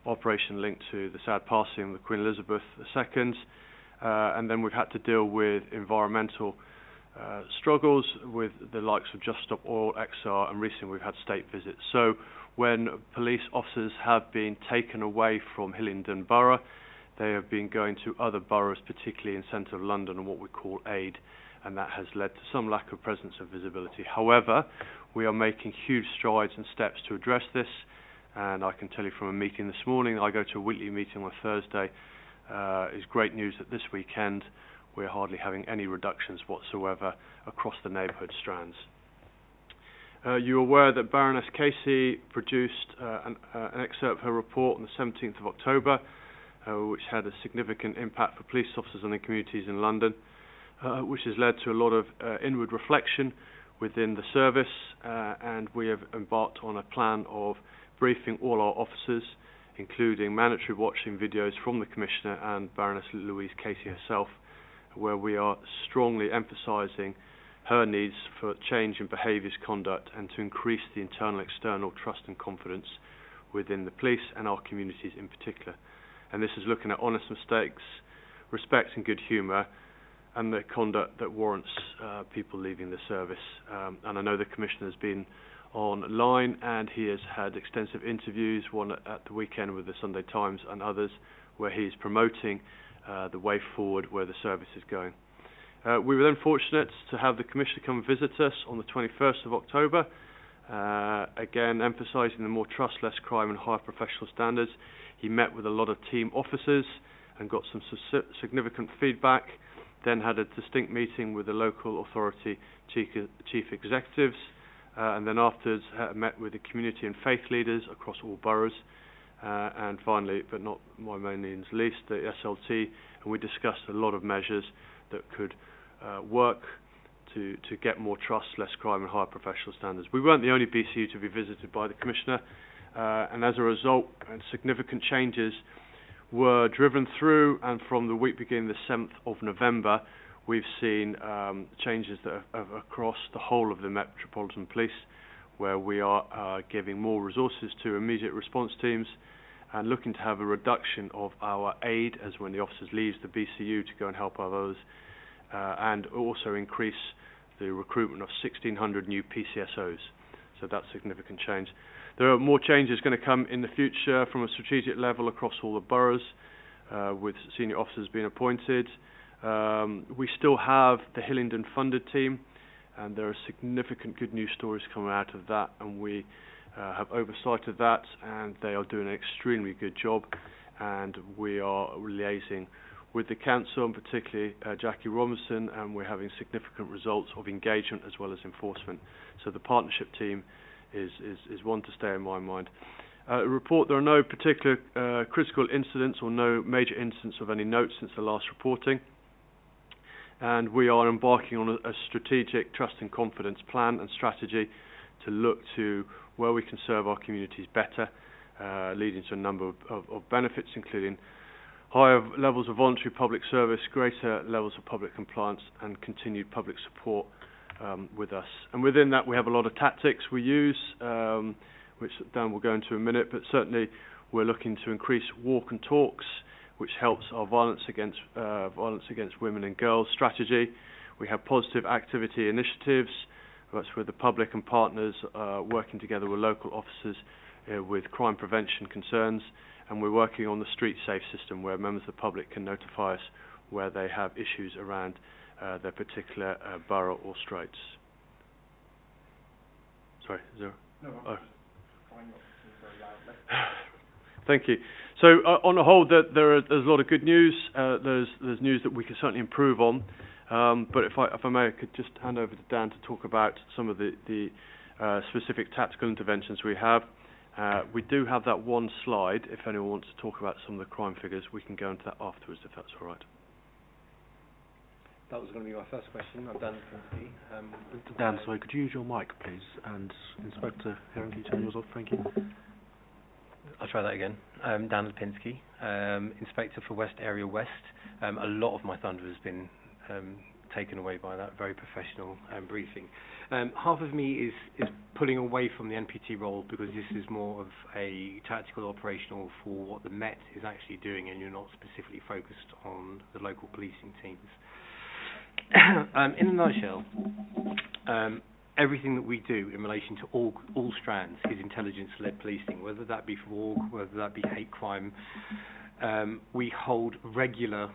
operation linked to the sad passing of the Queen Elizabeth II, and then we've had to deal with environmental struggles with the likes of Just Stop Oil, XR, and recently we've had state visits. So when police officers have been taken away from Hillingdon Borough, they have been going to other boroughs, particularly in centre of London, and what we call aid, and that has led to some lack of presence and visibility. However, we are making huge strides and steps to address this, and I can tell you from a meeting this morning, I go to a weekly meeting on Thursday, is great news that this weekend we're hardly having any reductions whatsoever across the neighbourhood strands. You're aware that Baroness Casey produced an excerpt of her report on the 17th of October, which had a significant impact for police officers and their communities in London, which has led to a lot of inward reflection within the service, and we have embarked on a plan of briefing all our officers, including mandatory watching videos from the Commissioner and Baroness Louise Casey herself, where we are strongly emphasising her needs for change in behaviours, conduct, and to increase the internal and external trust and confidence within the police and our communities in particular. And this is looking at honest mistakes, respect and good humour, and the conduct that warrants people leaving the service. And I know the Commissioner has been online, and he has had extensive interviews, one at the weekend with the Sunday Times and others, where he is promoting the way forward where the service is going. We were then fortunate to have the Commissioner come visit us on the 21st of October, again emphasising the more trust, less crime and higher professional standards. He met with a lot of team officers and got some significant feedback, then had a distinct meeting with the local authority chief executives, and then afterwards met with the community and faith leaders across all boroughs, and finally, but not by any means least, the SLT, and we discussed a lot of measures that could work to get more trust, less crime and higher professional standards. We weren't the only BCU to be visited by the Commissioner, and as a result, significant changes were driven through, and from the week beginning the 7th of November, we've seen changes that have across the whole of the Metropolitan Police, where we are giving more resources to immediate response teams and looking to have a reduction of our aid as when the officers leaves the BCU to go and help others, and also increase the recruitment of 1,600 new PCSOs. So that's a significant change. There are more changes going to come in the future from a strategic level across all the boroughs, with senior officers being appointed. We still have the Hillingdon funded team, and there are significant good news stories coming out of that, and we have oversight of that, and they are doing an extremely good job, and we are liaising with the council, and particularly Jackie Robinson, and we're having significant results of engagement as well as enforcement. So the partnership team is one to stay in my mind. Report, there are no particular critical incidents or no major incidents of any note since the last reporting, and we are embarking on a strategic trust and confidence plan and strategy to look to where we can serve our communities better, leading to a number of benefits, including higher levels of voluntary public service, greater levels of public compliance, and continued public support with us. And within that, we have a lot of tactics we use, which Dan will go into in a minute, but certainly we're looking to increase walk and talks, which helps our violence against women and girls strategy. We have positive activity initiatives, that's with the public and partners working together with local officers with crime prevention concerns, and we're working on the street safe system where members of the public can notify us where they have issues around their particular borough or straits. Sorry, is there? No, oh. Thank you. So, on the whole, there's a lot of good news. There's news that we can certainly improve on. But if I may, I could just hand over to Dan to talk about some of the specific tactical interventions we have. We do have that one slide. If anyone wants to talk about some of the crime figures, we can go into that afterwards, if that's all right. That was going to be my first question. I'm Dan Pinsky. Dan, sorry, could you use your mic, please? And Inspector Heron, can you turn yours off? Thank you. I'll try that again. Dan Lipinski, Inspector for West Area West. A lot of my thunder has been taken away by that very professional briefing. Half of me is pulling away from the NPT role because this is more of a tactical operational for what the Met is actually doing, and you're not specifically focused on the local policing teams. In a nutshell, everything that we do in relation to all strands is intelligence-led policing, whether that be for org, whether that be hate crime. We hold regular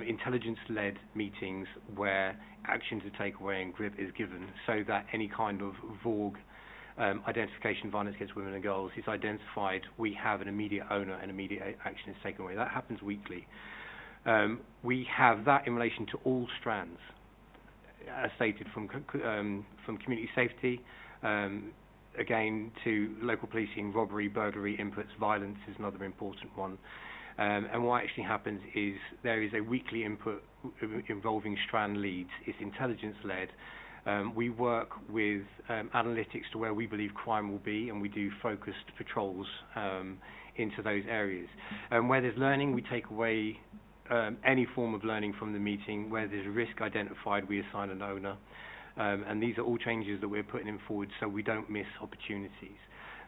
intelligence-led meetings where action to take away and grip is given so that any kind of VORG identification, violence against women and girls, is identified. We have an immediate owner and immediate action is taken away. That happens weekly. We have that in relation to all strands, as stated, from community safety, again to local policing, robbery, burglary, inputs, violence is another important one. And what actually happens is there is a weekly input involving strand leads. It's intelligence-led. We work with analytics to where we believe crime will be, and we do focused patrols into those areas. Where there's learning, we take away any form of learning from the meeting. Where there's a risk identified, we assign an owner. And these are all changes that we're putting in forward so we don't miss opportunities.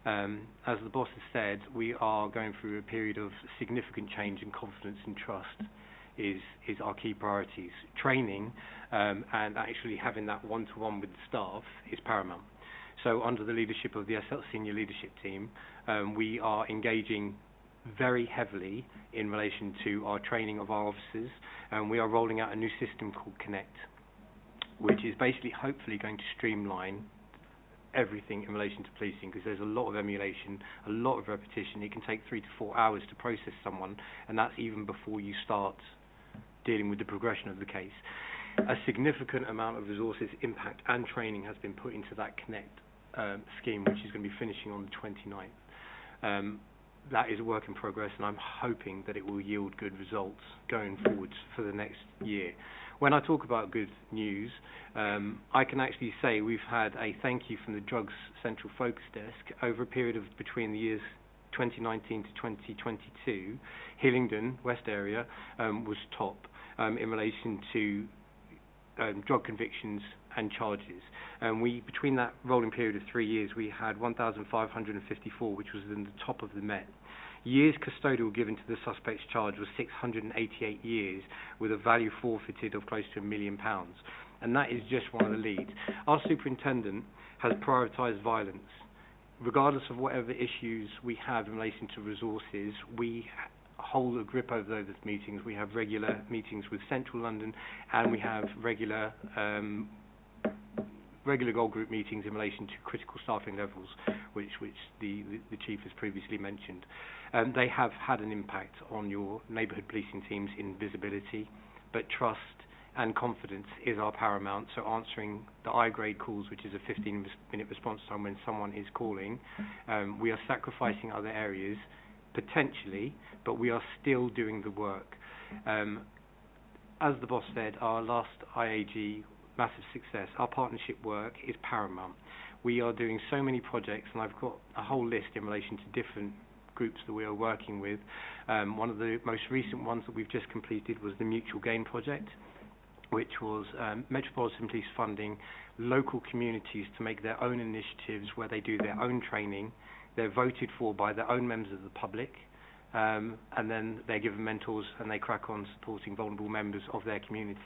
As the boss has said, we are going through a period of significant change, and confidence and trust is our key priorities. Training and actually having that one-to-one with the staff is paramount. So under the leadership of the SL senior leadership team, we are engaging very heavily in relation to our training of our officers, and we are rolling out a new system called Connect, which is basically hopefully going to streamline everything in relation to policing, because there's a lot of emulation, a lot of repetition. It can take 3 to 4 hours to process someone, and that's even before you start dealing with the progression of the case. A significant amount of resources, impact and training has been put into that Connect scheme, which is going to be finishing on the 29th. That is a work in progress, and I'm hoping that it will yield good results going forwards for the next year. When I talk about good news, I can actually say we've had a thank you from the Drugs Central Focus Desk over a period of between the years 2019 to 2022. Hillingdon, West Area, was top in relation to drug convictions and charges. Between that rolling period of 3 years, we had 1,554, which was in the top of the Met. Years custodial given to the suspect's charge was 688 years, with a value forfeited of close to £1 million. And that is just one of the leads. Our superintendent has prioritised violence. Regardless of whatever issues we have in relation to resources, we hold a grip over those meetings. We have regular meetings with Central London, and we have regular goal group meetings in relation to critical staffing levels, which the Chief has previously mentioned. They have had an impact on your neighbourhood policing teams in visibility, but trust and confidence is our paramount. So answering the I-grade calls, which is a 15-minute response time when someone is calling, we are sacrificing other areas, potentially, but we are still doing the work. As the boss said, our last IAG, massive success. Our partnership work is paramount. We are doing so many projects, and I've got a whole list in relation to different groups that we are working with. One of the most recent ones that we've just completed was the Mutual Gain project, which was Metropolitan Police funding local communities to make their own initiatives where they do their own training. They're voted for by their own members of the public, and then they're given mentors and they crack on supporting vulnerable members of their community.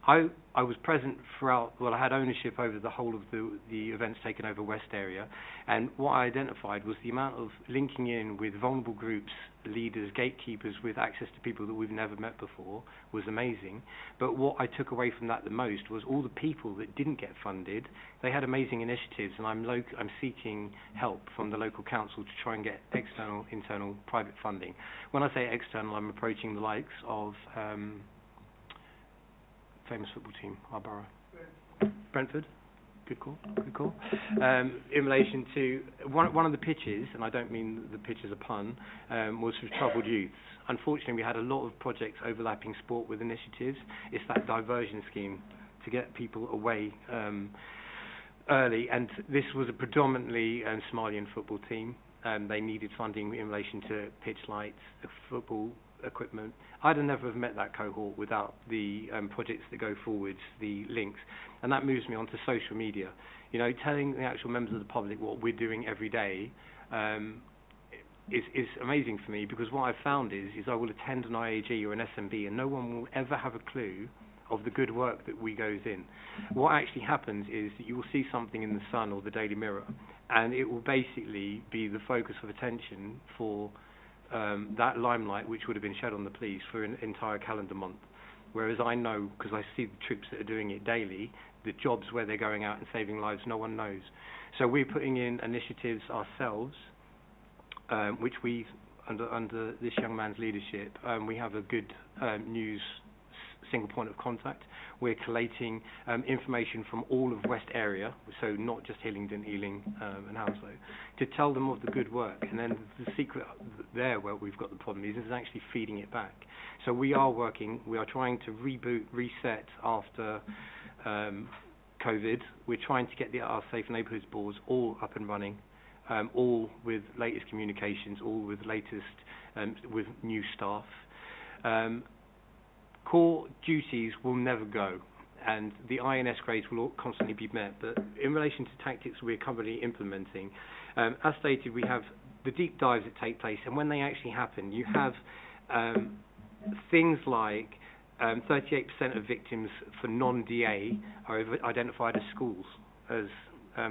I was present throughout, well, I had ownership over the whole of the events taken over West area, and what I identified was the amount of linking in with vulnerable groups, leaders, gatekeepers with access to people that we've never met before was amazing. But what I took away from that the most was all the people that didn't get funded. They had amazing initiatives, and I'm seeking help from the local council to try and get external, internal, private funding. When I say external, I'm approaching the likes of famous football team, our borough. Brentford. Good call. In relation to one of the pitches, and I don't mean the pitch as a pun, was for troubled youths. Unfortunately, we had a lot of projects overlapping sport with initiatives. It's that diversion scheme to get people away early, and this was a predominantly Somalian football team. They needed funding in relation to pitch lights, football equipment. I'd have never have met that cohort without the projects that go forwards, the links, and that moves me on to social media. You know, telling the actual members of the public what we're doing every day is amazing for me, because what I've found is I will attend an IAG or an SMB and no one will ever have a clue of the good work that we goes in. What actually happens is that you will see something in the Sun or the Daily Mirror, and it will basically be the focus of attention for that limelight which would have been shed on the police for an entire calendar month. Whereas I know, because I see the troops that are doing it daily, the jobs where they're going out and saving lives, no one knows. So we're putting in initiatives ourselves, which we, under this young man's leadership, we have a good news single point of contact. We're collating information from all of West area, so not just Hillingdon, Ealing and Hounslow, to tell them of the good work. And then the secret there where we've got the problem is actually feeding it back. So we are trying to reboot, reset after COVID. We're trying to get our Safe Neighbourhoods boards all up and running, all with latest communications, all with latest, with new staff. Core duties will never go, and the INS grades will constantly be met, but in relation to tactics we're currently implementing, as stated, we have the deep dives that take place, and when they actually happen, you have things like 38% of victims for non-DA are identified as schools, as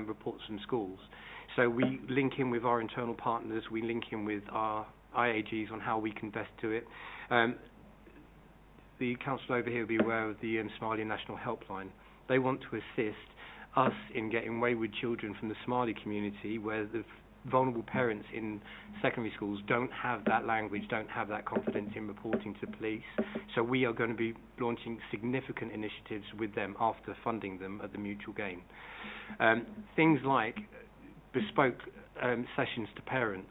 reports from schools. So we link in with our internal partners, we link in with our IAGs on how we can best do it. The council over here will be aware of the Somali National Helpline. They want to assist us in getting wayward children from the Somali community, where the vulnerable parents in secondary schools don't have that language, don't have that confidence in reporting to police. So we are going to be launching significant initiatives with them after funding them at the mutual gain. Things like bespoke sessions to parents,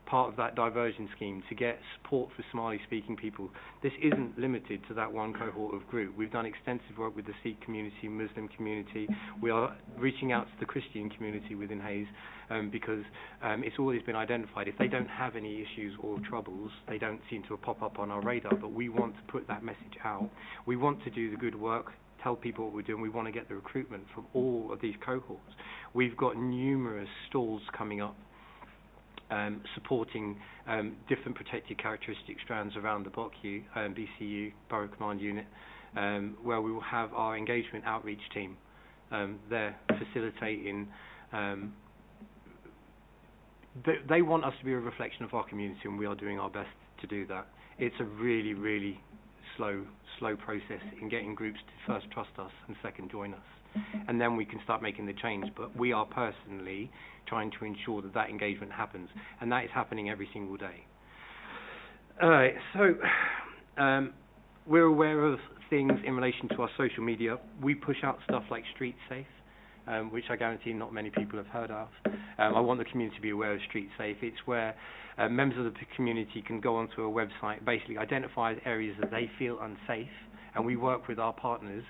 part of that diversion scheme to get support for Somali-speaking people. This isn't limited to that one cohort of group. We've done extensive work with the Sikh community, Muslim community. We are reaching out to the Christian community within Hayes because it's always been identified. If they don't have any issues or troubles, they don't seem to pop up on our radar, but we want to put that message out. We want to do the good work, tell people what we're doing. We want to get the recruitment from all of these cohorts. We've got numerous stalls coming up supporting different protected characteristic strands around the BCU, Borough Command Unit, where we will have our engagement outreach team there facilitating. They want us to be a reflection of our community, and we are doing our best to do that. It's a really, really slow process in getting groups to first trust us and second join us. And then we can start making the change. But we are personally trying to ensure that that engagement happens, and that is happening every single day. All right, so we're aware of things in relation to our social media. We push out stuff like Street Safe, which I guarantee not many people have heard of. I want the community to be aware of Street Safe. It's where members of the community can go onto a website, basically identify areas that they feel unsafe, and we work with our partners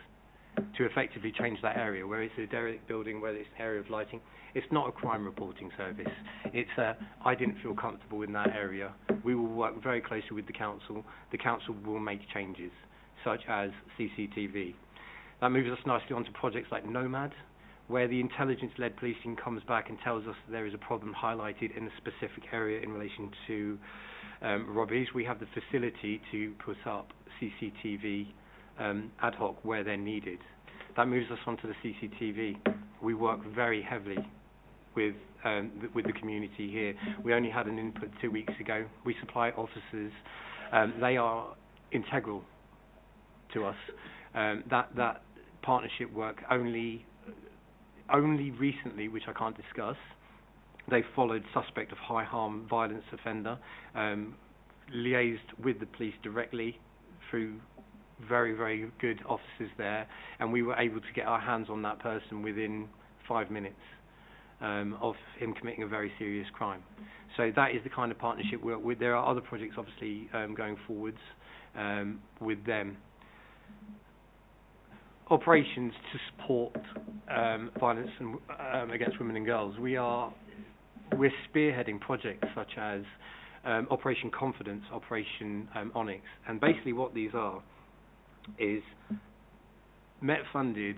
to effectively change that area, whether it's a derelict building, whether it's an area of lighting. It's not a crime reporting service. It's I didn't feel comfortable in that area. We will work very closely with the council. The council will make changes, such as CCTV. That moves us nicely onto projects like Nomad, where the intelligence-led policing comes back and tells us that there is a problem highlighted in a specific area in relation to robberies. We have the facility to put up CCTV ad hoc where they're needed. That moves us on to the CCTV. We work very heavily with the community here. We only had an input 2 weeks ago. We supply officers. They are integral to us. That partnership work only recently, which I can't discuss, they followed suspect of high harm violence offender, liaised with the police directly through very, very good officers there, and we were able to get our hands on that person within 5 minutes of him committing a very serious crime. So that is the kind of partnership we're with. There are other projects obviously going forwards with them. Operations to support violence against women and girls. We're spearheading projects such as Operation Confidence, Operation Onyx, and basically what these are is Met-funded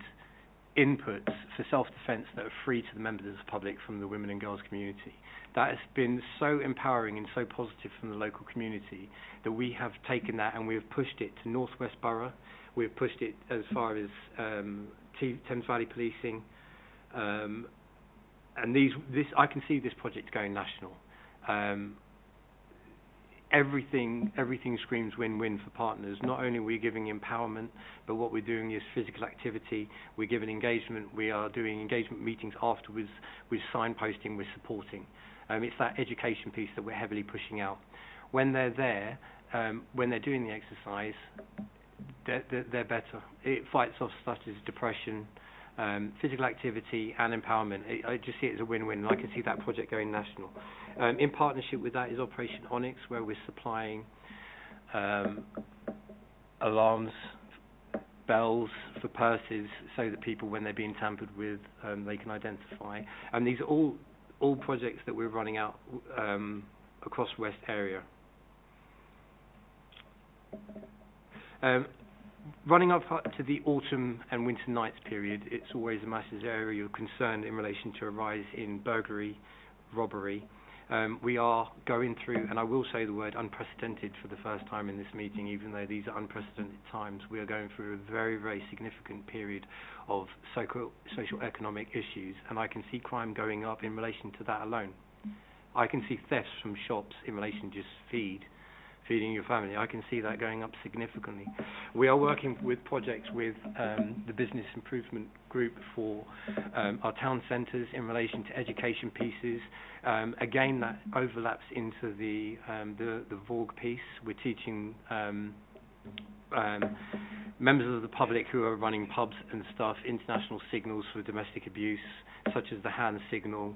inputs for self-defence that are free to the members of the public from the women and girls community. That has been so empowering and so positive from the local community that we have taken that and we have pushed it to North West Borough. We've pushed it as far as Thames Valley Policing, and I can see this project going national. Everything screams win-win for partners. Not only are we giving empowerment, but what we're doing is physical activity. We're giving engagement. We are doing engagement meetings afterwards with signposting, we're supporting. It's that education piece that we're heavily pushing out. When they're there, when they're doing the exercise, they're better. It fights off stuff as depression, physical activity and empowerment. I just see it as a win-win, and I can see that project going national. In partnership with that is Operation Onyx, where we're supplying alarms, bells for purses, so that people, when they're being tampered with, they can identify. And these are all projects that we're running out across West area. Running up to the autumn and winter nights period, it's always a massive area of concern in relation to a rise in burglary, robbery. We are going through, and I will say the word unprecedented for the first time in this meeting, even though these are unprecedented times, we are going through a very, very significant period of socio-economic issues, and I can see crime going up in relation to that alone. I can see thefts from shops in relation to just feeding your family. I can see that going up significantly. We are working with projects with the Business Improvement Group for our town centres in relation to education pieces. Again, that overlaps into the VORG piece. We're teaching members of the public who are running pubs and stuff international signals for domestic abuse, such as the hand signal,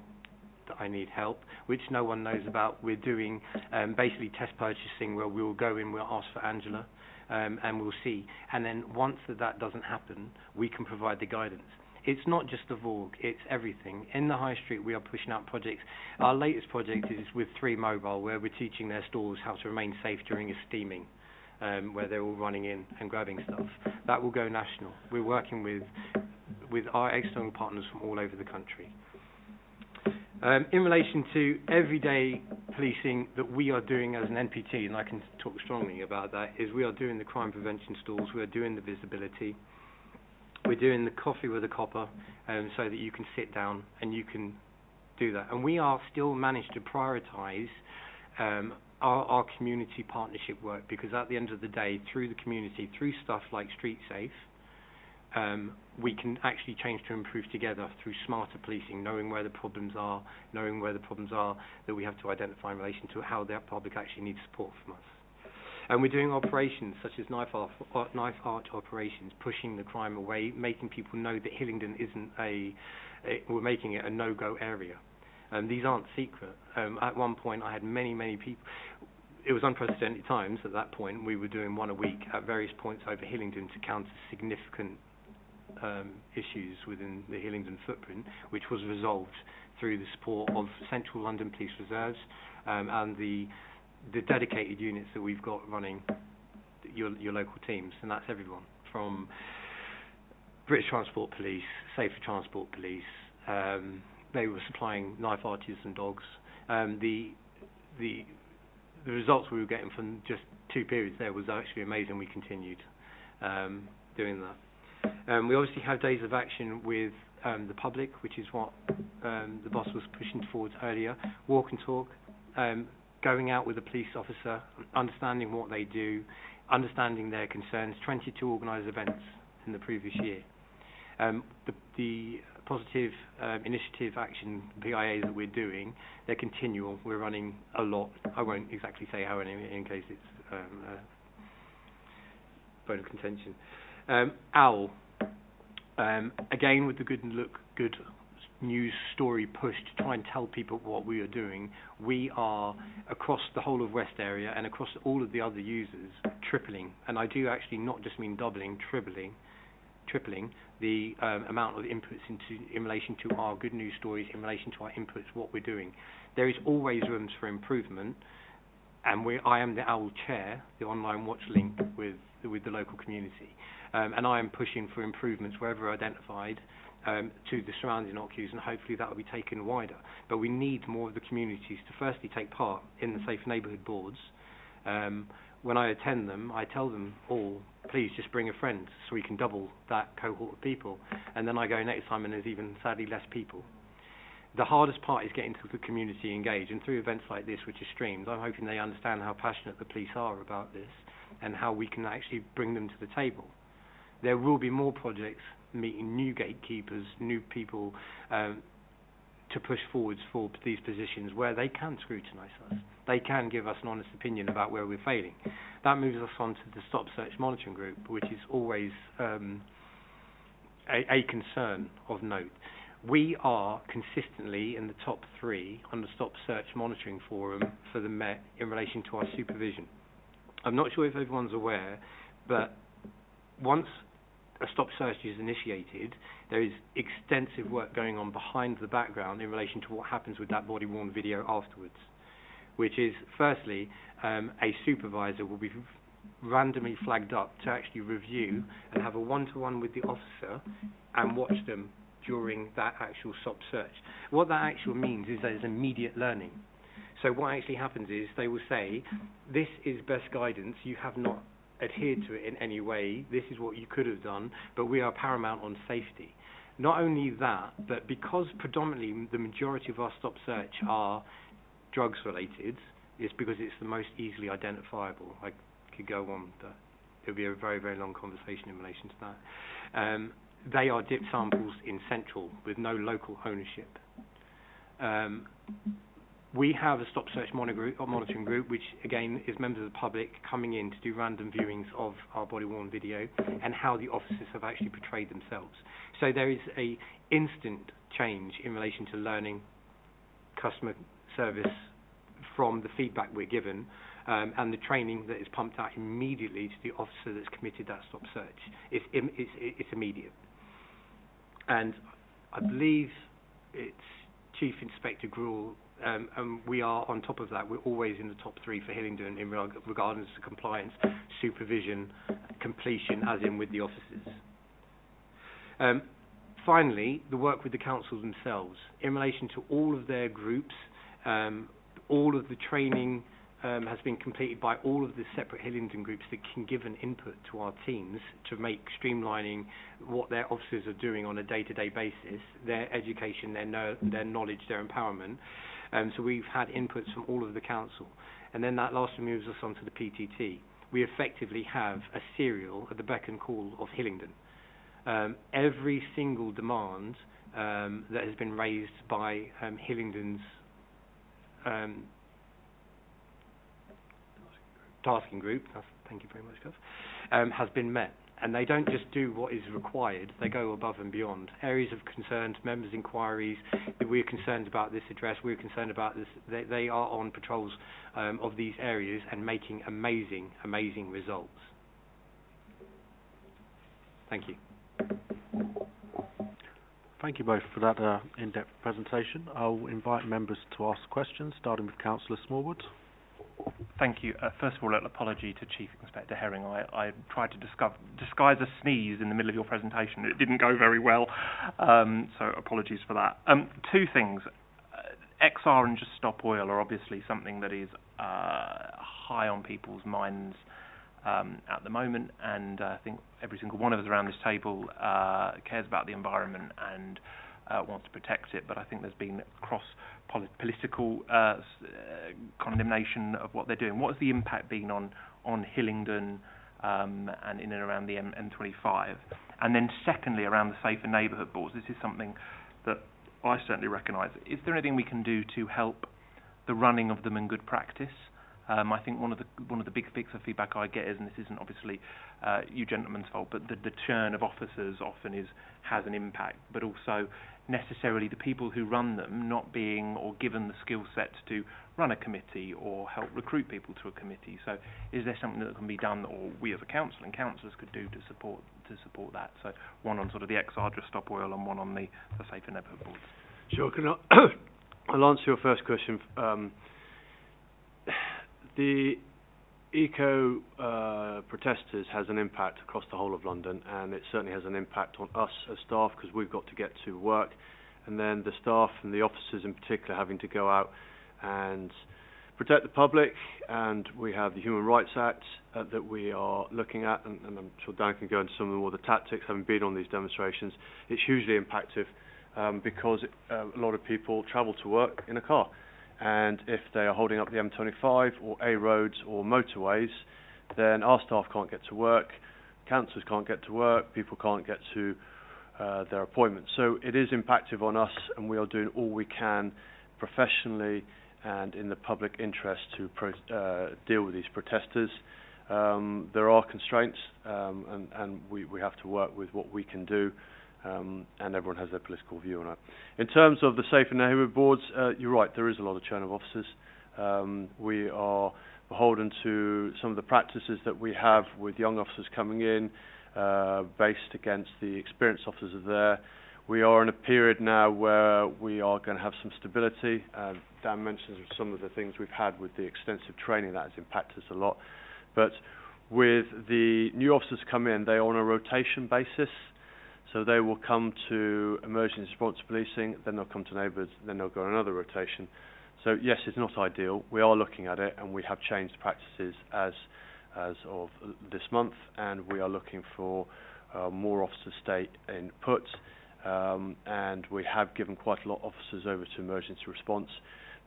I need help, which no one knows about. We're doing basically test purchasing where we'll go in, we'll ask for Angela, and we'll see. And then once that doesn't happen, we can provide the guidance. It's not just the VORG, it's everything. In the High Street, we are pushing out projects. Our latest project is with 3 Mobile, where we're teaching their stores how to remain safe during a steaming, where they're all running in and grabbing stuff. That will go national. We're working with our external partners from all over the country. In relation to everyday policing that we are doing as an NPT, and I can talk strongly about that, is we are doing the crime prevention stalls, we are doing the visibility, we're doing the coffee with a copper, so that you can sit down and you can do that. And we are still managed to prioritise our community partnership work, because at the end of the day, through the community, through stuff like Street Safe, we can actually change to improve together through smarter policing, knowing where the problems are that we have to identify in relation to how the public actually needs support from us. And we're doing operations such as knife arch operations, pushing the crime away, making people know that Hillingdon isn't we're making it a no-go area. These aren't secret. At one point I had many people. It was unprecedented times at that point. We were doing 1 a week at various points over Hillingdon to counter significant issues within the Hillingdon footprint, which was resolved through the support of Central London Police Reserves and the dedicated units that we've got running your local teams, and that's everyone from British Transport Police, Safer Transport Police. They were supplying knife archers and dogs. The results we were getting from just 2 periods there was actually amazing. We continued. doing that. We obviously have days of action with the public, which is what the boss was pushing towards earlier. Walk and talk, going out with a police officer, understanding what they do, understanding their concerns. 22 organised events in the previous year. The positive initiative action PIAs that we're doing, they're continual. We're running a lot. I won't exactly say how many in case it's bone of contention. OWL, again with the good news story push to try and tell people what we are doing. We are across the whole of West area and across all of the other users tripling, and I do actually not just mean doubling, tripling the amount of inputs in relation to our good news stories, in relation to our inputs, what we're doing. There is always rooms for improvement, and I am the OWL chair, the online watch link with the local community, and I am pushing for improvements wherever identified to the surrounding OCUs, and hopefully that will be taken wider. But we need more of the communities to firstly take part in the Safe Neighbourhood boards. When I attend them, I tell them all, please just bring a friend so we can double that cohort of people. And then I go next time and there's even, sadly, less people. The hardest part is getting the community engaged, and through events like this, which are streamed, I'm hoping they understand how passionate the police are about this and how we can actually bring them to the table. There will be more projects meeting new gatekeepers, new people to push forwards for these positions where they can scrutinise us. They can give us an honest opinion about where we're failing. That moves us on to the Stop Search Monitoring Group, which is always a concern of note. We are consistently in the top 3 on the Stop Search Monitoring Forum for the Met in relation to our supervision. I'm not sure if everyone's aware, but once a stop search is initiated, there is extensive work going on behind the background in relation to what happens with that body-worn video afterwards, which is, firstly, a supervisor will be randomly flagged up to actually review and have a one-to-one with the officer and watch them during that actual stop search. What that actually means is there's immediate learning. So what actually happens is they will say, this is best guidance, you have not adhered to it in any way, this is what you could have done, but we are paramount on safety. Not only that, but because predominantly the majority of our stop search are drugs related, it's because it's the most easily identifiable. I could go on, but it would be a very, very long conversation in relation to that. They are dip samples in central with no local ownership. We have a stop search monitoring group, which again is members of the public coming in to do random viewings of our body-worn video and how the officers have actually portrayed themselves. So there is a instant change in relation to learning customer service from the feedback we're given, and the training that is pumped out immediately to the officer that's committed that stop search. It's immediate. And I believe it's Chief Inspector Gruel, and we are on top of that. We're always in the top 3 for Hillingdon in regardless to compliance, supervision, completion, as in with the officers. Finally, the work with the councils themselves. In relation to all of their groups, all of the training has been completed by all of the separate Hillingdon groups that can give an input to our teams to make streamlining what their officers are doing on a day-to-day basis, their education, their knowledge, their empowerment. So we've had inputs from all of the council. And then that lastly moves us on to the PTT. We effectively have a serial at the beck and call of Hillingdon. Every single demand that has been raised by Hillingdon's tasking group, thank you very much, Gov, has been met. And they don't just do what is required, they go above and beyond. Areas of concern, members' inquiries, that we're concerned about this address, we're concerned about this, they are on patrols of these areas and making amazing, amazing results. Thank you. Thank you both for that in-depth presentation. I'll invite members to ask questions, starting with Councillor Smallwood. Thank you. First of all, an apology to Chief Inspector Herring. I tried to disguise a sneeze in the middle of your presentation. It didn't go very well, so apologies for that. 2 things. XR and Just Stop Oil are obviously something that is high on people's minds at the moment, and I think every single one of us around this table cares about the environment and wants to protect it, but I think there's been cross-political condemnation of what they're doing. What has the impact been on Hillingdon and in and around the M25? And then secondly, around the safer neighbourhood boards, this is something that I certainly recognise. Is there anything we can do to help the running of them in good practice? I think one of the big bits of feedback I get is, and this isn't obviously you gentlemen's fault, but the churn of officers often has an impact, but also necessarily the people who run them not being or given the skill sets to run a committee or help recruit people to a committee. So is there something that can be done, or we as a council and councillors could do to support that? So one on sort of the ex-Ardra stop oil and one on the safer neighbourhood boards. Sure. I'll answer your first question. The eco protesters has an impact across the whole of London, and it certainly has an impact on us as staff because we've got to get to work, and then the staff and the officers in particular having to go out and protect the public. And we have the Human Rights Act that we are looking at, and I'm sure Dan can go into some of the more the tactics, having been on these demonstrations. It's hugely impactful because a lot of people travel to work in a car. And if they are holding up the M25 or A roads or motorways, then our staff can't get to work, councillors can't get to work, people can't get to their appointments. So it is impactful on us, and we are doing all we can professionally and in the public interest to deal with these protesters. There are constraints, and we have to work with what we can do. And everyone has their political view on it. In terms of the safer neighbourhood boards, you're right, there is a lot of churn of officers. We are beholden to some of the practices that we have with young officers coming in, based against the experienced officers there. We are in a period now where we are going to have some stability. Dan mentions some of the things we've had with the extensive training that has impacted us a lot. But with the new officers come in, they are on a rotation basis. So they will come to emergency response policing, then they'll come to neighbourhoods, then they'll go on another rotation. So yes, it's not ideal. We are looking at it, and we have changed practices as of this month, and we are looking for more officers stay in put, and we have given quite a lot of officers over to emergency response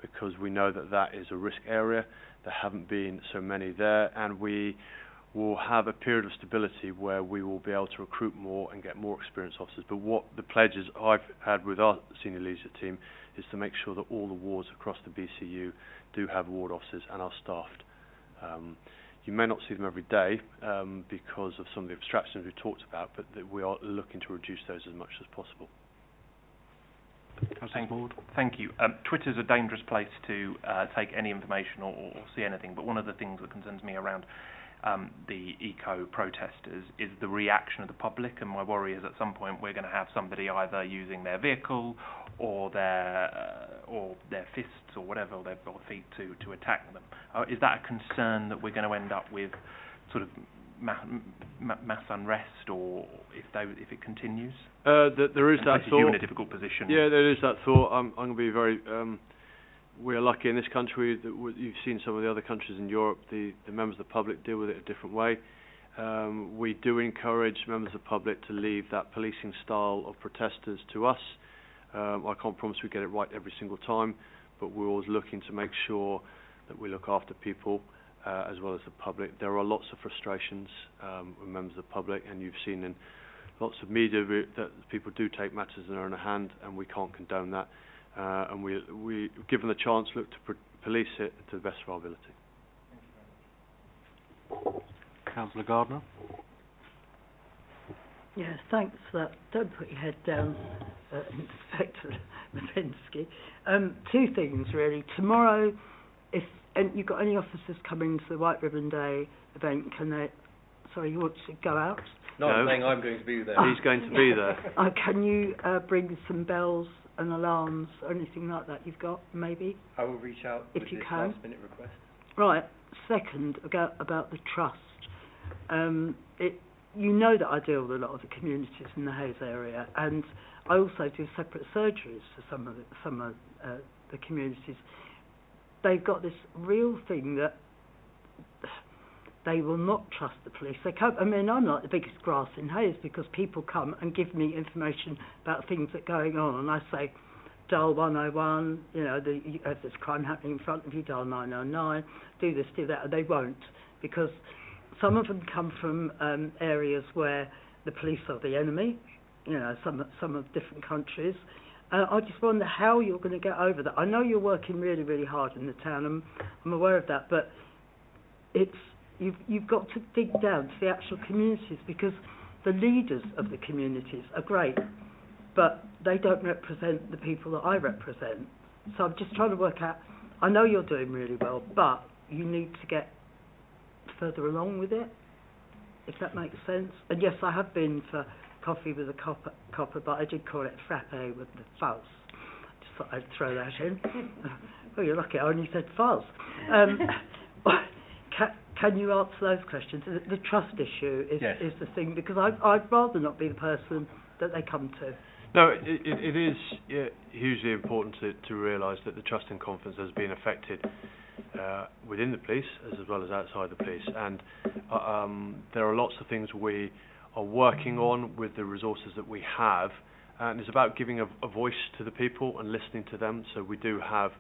because we know that that is a risk area. There haven't been so many there, and we will have a period of stability where we will be able to recruit more and get more experienced officers. But what the pledges I've had with our senior leadership team is to make sure that all the wards across the BCU do have ward officers and are staffed. You may not see them every day because of some of the abstractions we've talked about, but that we are looking to reduce those as much as possible. Thank you. Twitter's a dangerous place to take any information or see anything, but one of the things that concerns me around the eco-protesters is the reaction of the public, and my worry is at some point we're going to have somebody either using their vehicle or their fists or whatever, or their feet to attack them. Is that a concern that we're going to end up with sort of mass unrest, or if it continues? There is that thought. You're in a difficult position. Yeah, there is that thought. I'm going to be very... we are lucky in this country that you've seen some of the other countries in Europe, the members of the public deal with it a different way. We do encourage members of the public to leave that policing style of protesters to us. I can't promise we get it right every single time, but we're always looking to make sure that we look after people as well as the public. There are lots of frustrations with members of the public, and you've seen in lots of media that people do take matters in their own hand, and we can't condone that. And we, given the chance, look to police it to the best of our ability. Councillor Gardner. Yeah, thanks for that. Don't put your head down, Inspector Mapinski. Two things, really. Tomorrow, if you've got any officers coming to the White Ribbon Day event, can they... Sorry, you want to go out? No, I'm saying I'm going to be there. He's going to be there. Can you bring some bells and alarms or anything like that you've got, maybe? I will reach out if with you this can. last minute request. Right. Second, about the trust. You know that I deal with a lot of the communities in the Hayes area, and I also do separate surgeries for some of the communities. They've got this real thing that they will not trust the police. They come, I mean, I'm like the biggest grass in Hayes because people come and give me information about things that are going on, and I say, dial 101, you know, if there's crime happening in front of you, dial 909, do this, do that, and they won't, because some of them come from areas where the police are the enemy, you know, some of different countries. I just wonder how you're going to get over that. I know you're working really, really hard in the town, I'm aware of that, but you've got to dig down to the actual communities, because the leaders of the communities are great, but they don't represent the people that I represent. So I'm just trying to work out, I know you're doing really well, but you need to get further along with it, if that makes sense. And yes, I have been for coffee with a copper, but I did call it frappe with the fuzz. Just thought I'd throw that in. Oh, you're lucky, I only said fuzz. Can you answer those questions? The trust issue is the thing, because I'd rather not be the person that they come to. No, it is hugely important to realise that the trust and confidence has been affected within the police as well as outside the police, and there are lots of things we are working on with the resources that we have, and it's about giving a voice to the people and listening to them. So we do have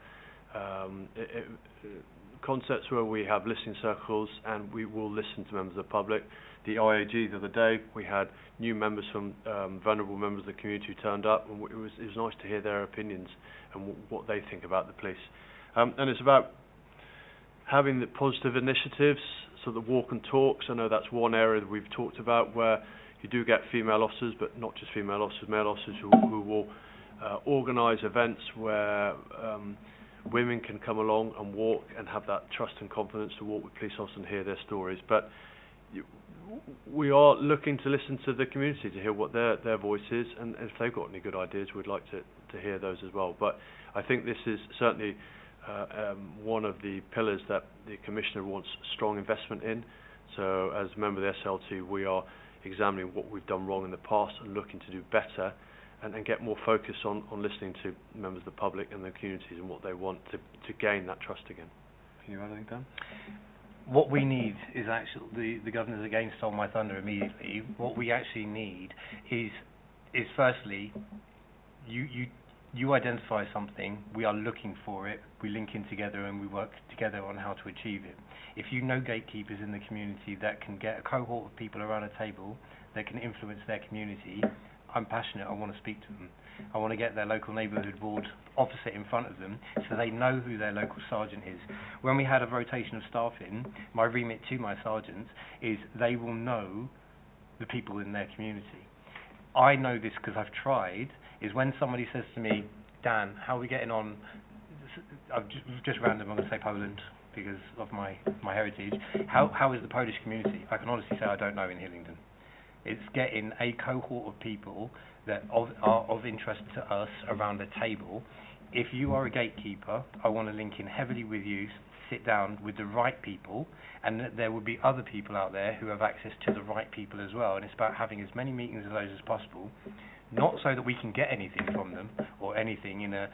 concepts where we have listening circles, and we will listen to members of the public. The IAG the other day, we had new members from vulnerable members of the community who turned up, and it was nice to hear their opinions and what they think about the police. And it's about having the positive initiatives, so the walk and talks. I know that's one area that we've talked about, where you do get female officers, but not just female officers, male officers who will organise events where women can come along and walk and have that trust and confidence to walk with police officers and hear their stories. But we are looking to listen to the community to hear what their voice is, and if they've got any good ideas, we'd like to hear those as well. But I think this is certainly one of the pillars that the Commissioner wants strong investment in. So as a member of the SLT, we are examining what we've done wrong in the past and looking to do better, and get more focus on listening to members of the public and the communities and what they want to gain that trust again. Can you add anything, Dan? What we need is actually, the Governor's again stole my thunder immediately. What we actually need is firstly, you identify something, we are looking for it, we link in together and we work together on how to achieve it. If you know gatekeepers in the community that can get a cohort of people around a table that can influence their community, I'm passionate, I want to speak to them. I want to get their local neighbourhood board opposite in front of them so they know who their local sergeant is. When we had a rotation of staff in, my remit to my sergeants is they will know the people in their community. I know this because I've tried, is when somebody says to me, Dan, how are we getting on, I've just random, I'm going to say Poland because of my heritage, how is the Polish community? I can honestly say I don't know in Hillingdon. It's getting a cohort of people that are of interest to us around a table. If you are a gatekeeper, I want to link in heavily with you, sit down with the right people, and that there will be other people out there who have access to the right people as well. And it's about having as many meetings of those as possible, not so that we can get anything from them or anything in a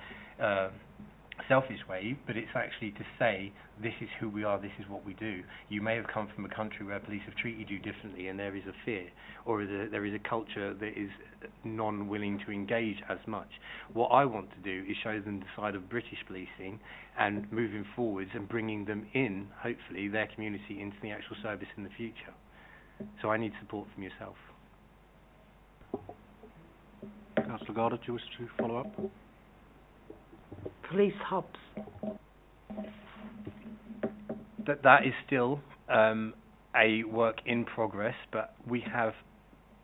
selfish way, but it's actually to say, this is who we are, this is what we do. You may have come from a country where police have treated you differently and there is a fear, or there is a culture that is non-willing to engage as much. What I want to do is show them the side of British policing and moving forwards and bringing them in, hopefully, their community into the actual service in the future. So I need support from yourself. Councillor Garda, do you wish to follow up? Police hubs. That is still a work in progress, but we have,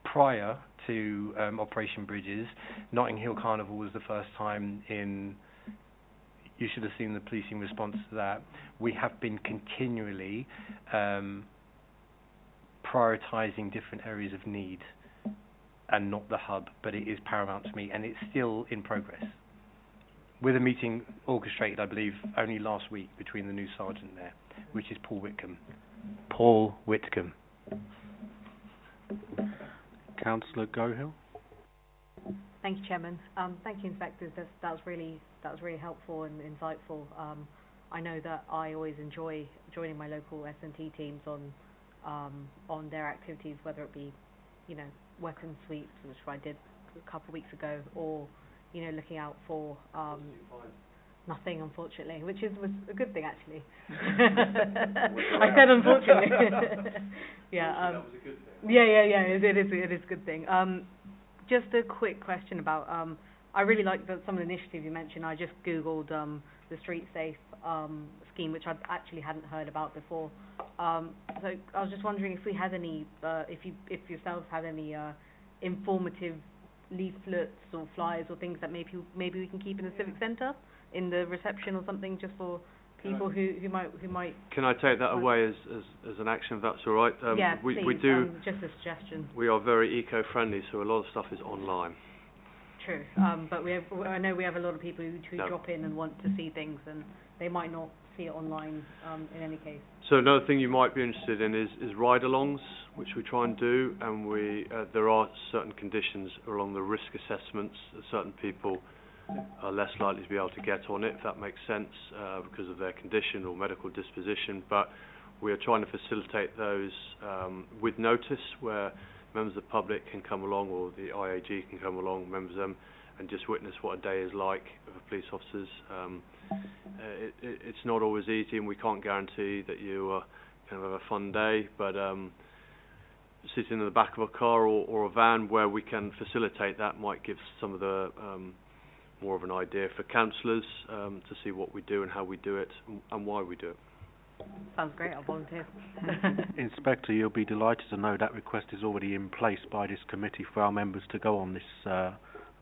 prior to Operation Bridges, Notting Hill Carnival was the first time in, you should have seen the policing response to that. We have been continually prioritising different areas of need and not the hub, but it is paramount to me and it's still in progress. With a meeting orchestrated, I believe, only last week between the new sergeant there, which is Paul Whitcomb. Paul Whitcomb. Councillor Gohill. Thank you, Chairman. Thank you, Inspectors. That was really helpful and insightful. I know that I always enjoy joining my local S&T teams on on their activities, whether it be, weapon sweeps, which I did a couple of weeks ago, or, looking out for nothing, unfortunately, which was a good thing, actually. I said unfortunately. Yeah. That was a good thing. Yeah. It is a good thing. Just a quick question about. I really like some of the initiatives you mentioned. I just googled the Street Safe scheme, which I actually hadn't heard about before. So I was just wondering if we had any, if yourselves had any informative leaflets or flyers or things that maybe we can keep in the civic centre, in the reception or something, just for people who might. Can I take that away as an action, if that's all right? Yeah, we please. do. Just a suggestion. We are very eco-friendly, so a lot of stuff is online. True. But I know we have a lot of people who drop in and want to see things, and they might not see it online in any case. So another thing you might be interested in is ride-alongs, which we try and do, and there are certain conditions along the risk assessments that certain people are less likely to be able to get on it, if that makes sense, because of their condition or medical disposition. But we are trying to facilitate those with notice, where members of the public can come along, or the IAG can come along, members of them, and just witness what a day is like for police officers. It's not always easy, and we can't guarantee that you can have a fun day, but sitting in the back of a car or a van where we can facilitate that might give some of the more of an idea for councillors to see what we do and how we do it and why we do it. Sounds great. I'll volunteer. Inspector, you'll be delighted to know that request is already in place by this committee for our members to go on this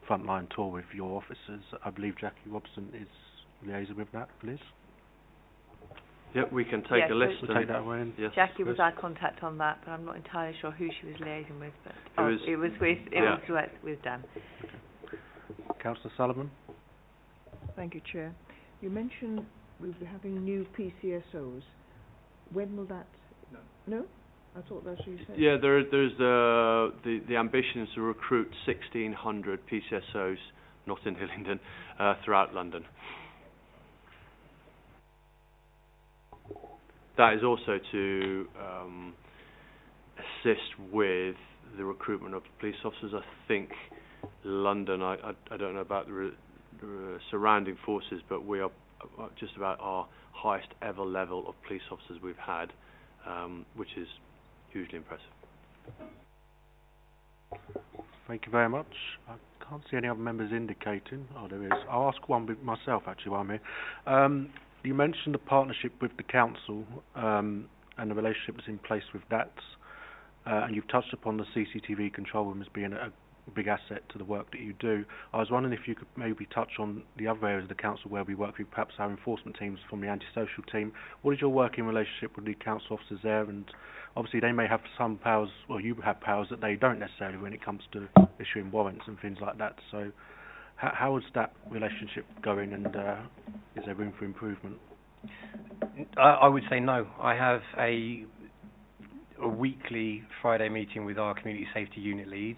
frontline tour with your officers. I believe Jackie Robson is liaising with that, Liz? Yep, we can take a list. We'll take that away. Yes, Jackie was our contact on that, but I'm not entirely sure who she was liaising with. But it was with Dan. Okay. Councillor Sullivan? Thank you, Chair. You mentioned we'll be having new PCSOs. When will that... No? I thought that's what you said. Yeah, there's the ambition is to recruit 1,600 PCSOs, not in Hillingdon, throughout London. That is also to assist with the recruitment of police officers. I think London, I don't know about the surrounding forces, but we are just about our highest ever level of police officers we've had, which is hugely impressive. Thank you very much. I can't see any other members indicating. Oh, there is. I'll ask one myself, actually, while I'm here. You mentioned the partnership with the council and the relationship that's in place with that, and you've touched upon the CCTV control room as being a big asset to the work that you do. I was wondering if you could maybe touch on the other areas of the council where we work with perhaps our enforcement teams from the antisocial team. What is your working relationship with the council officers there? And obviously they may have some powers, or you have powers that they don't necessarily when it comes to issuing warrants and things like that. So how is that relationship going, and is there room for improvement? I would say no. I have a weekly Friday meeting with our community safety unit lead.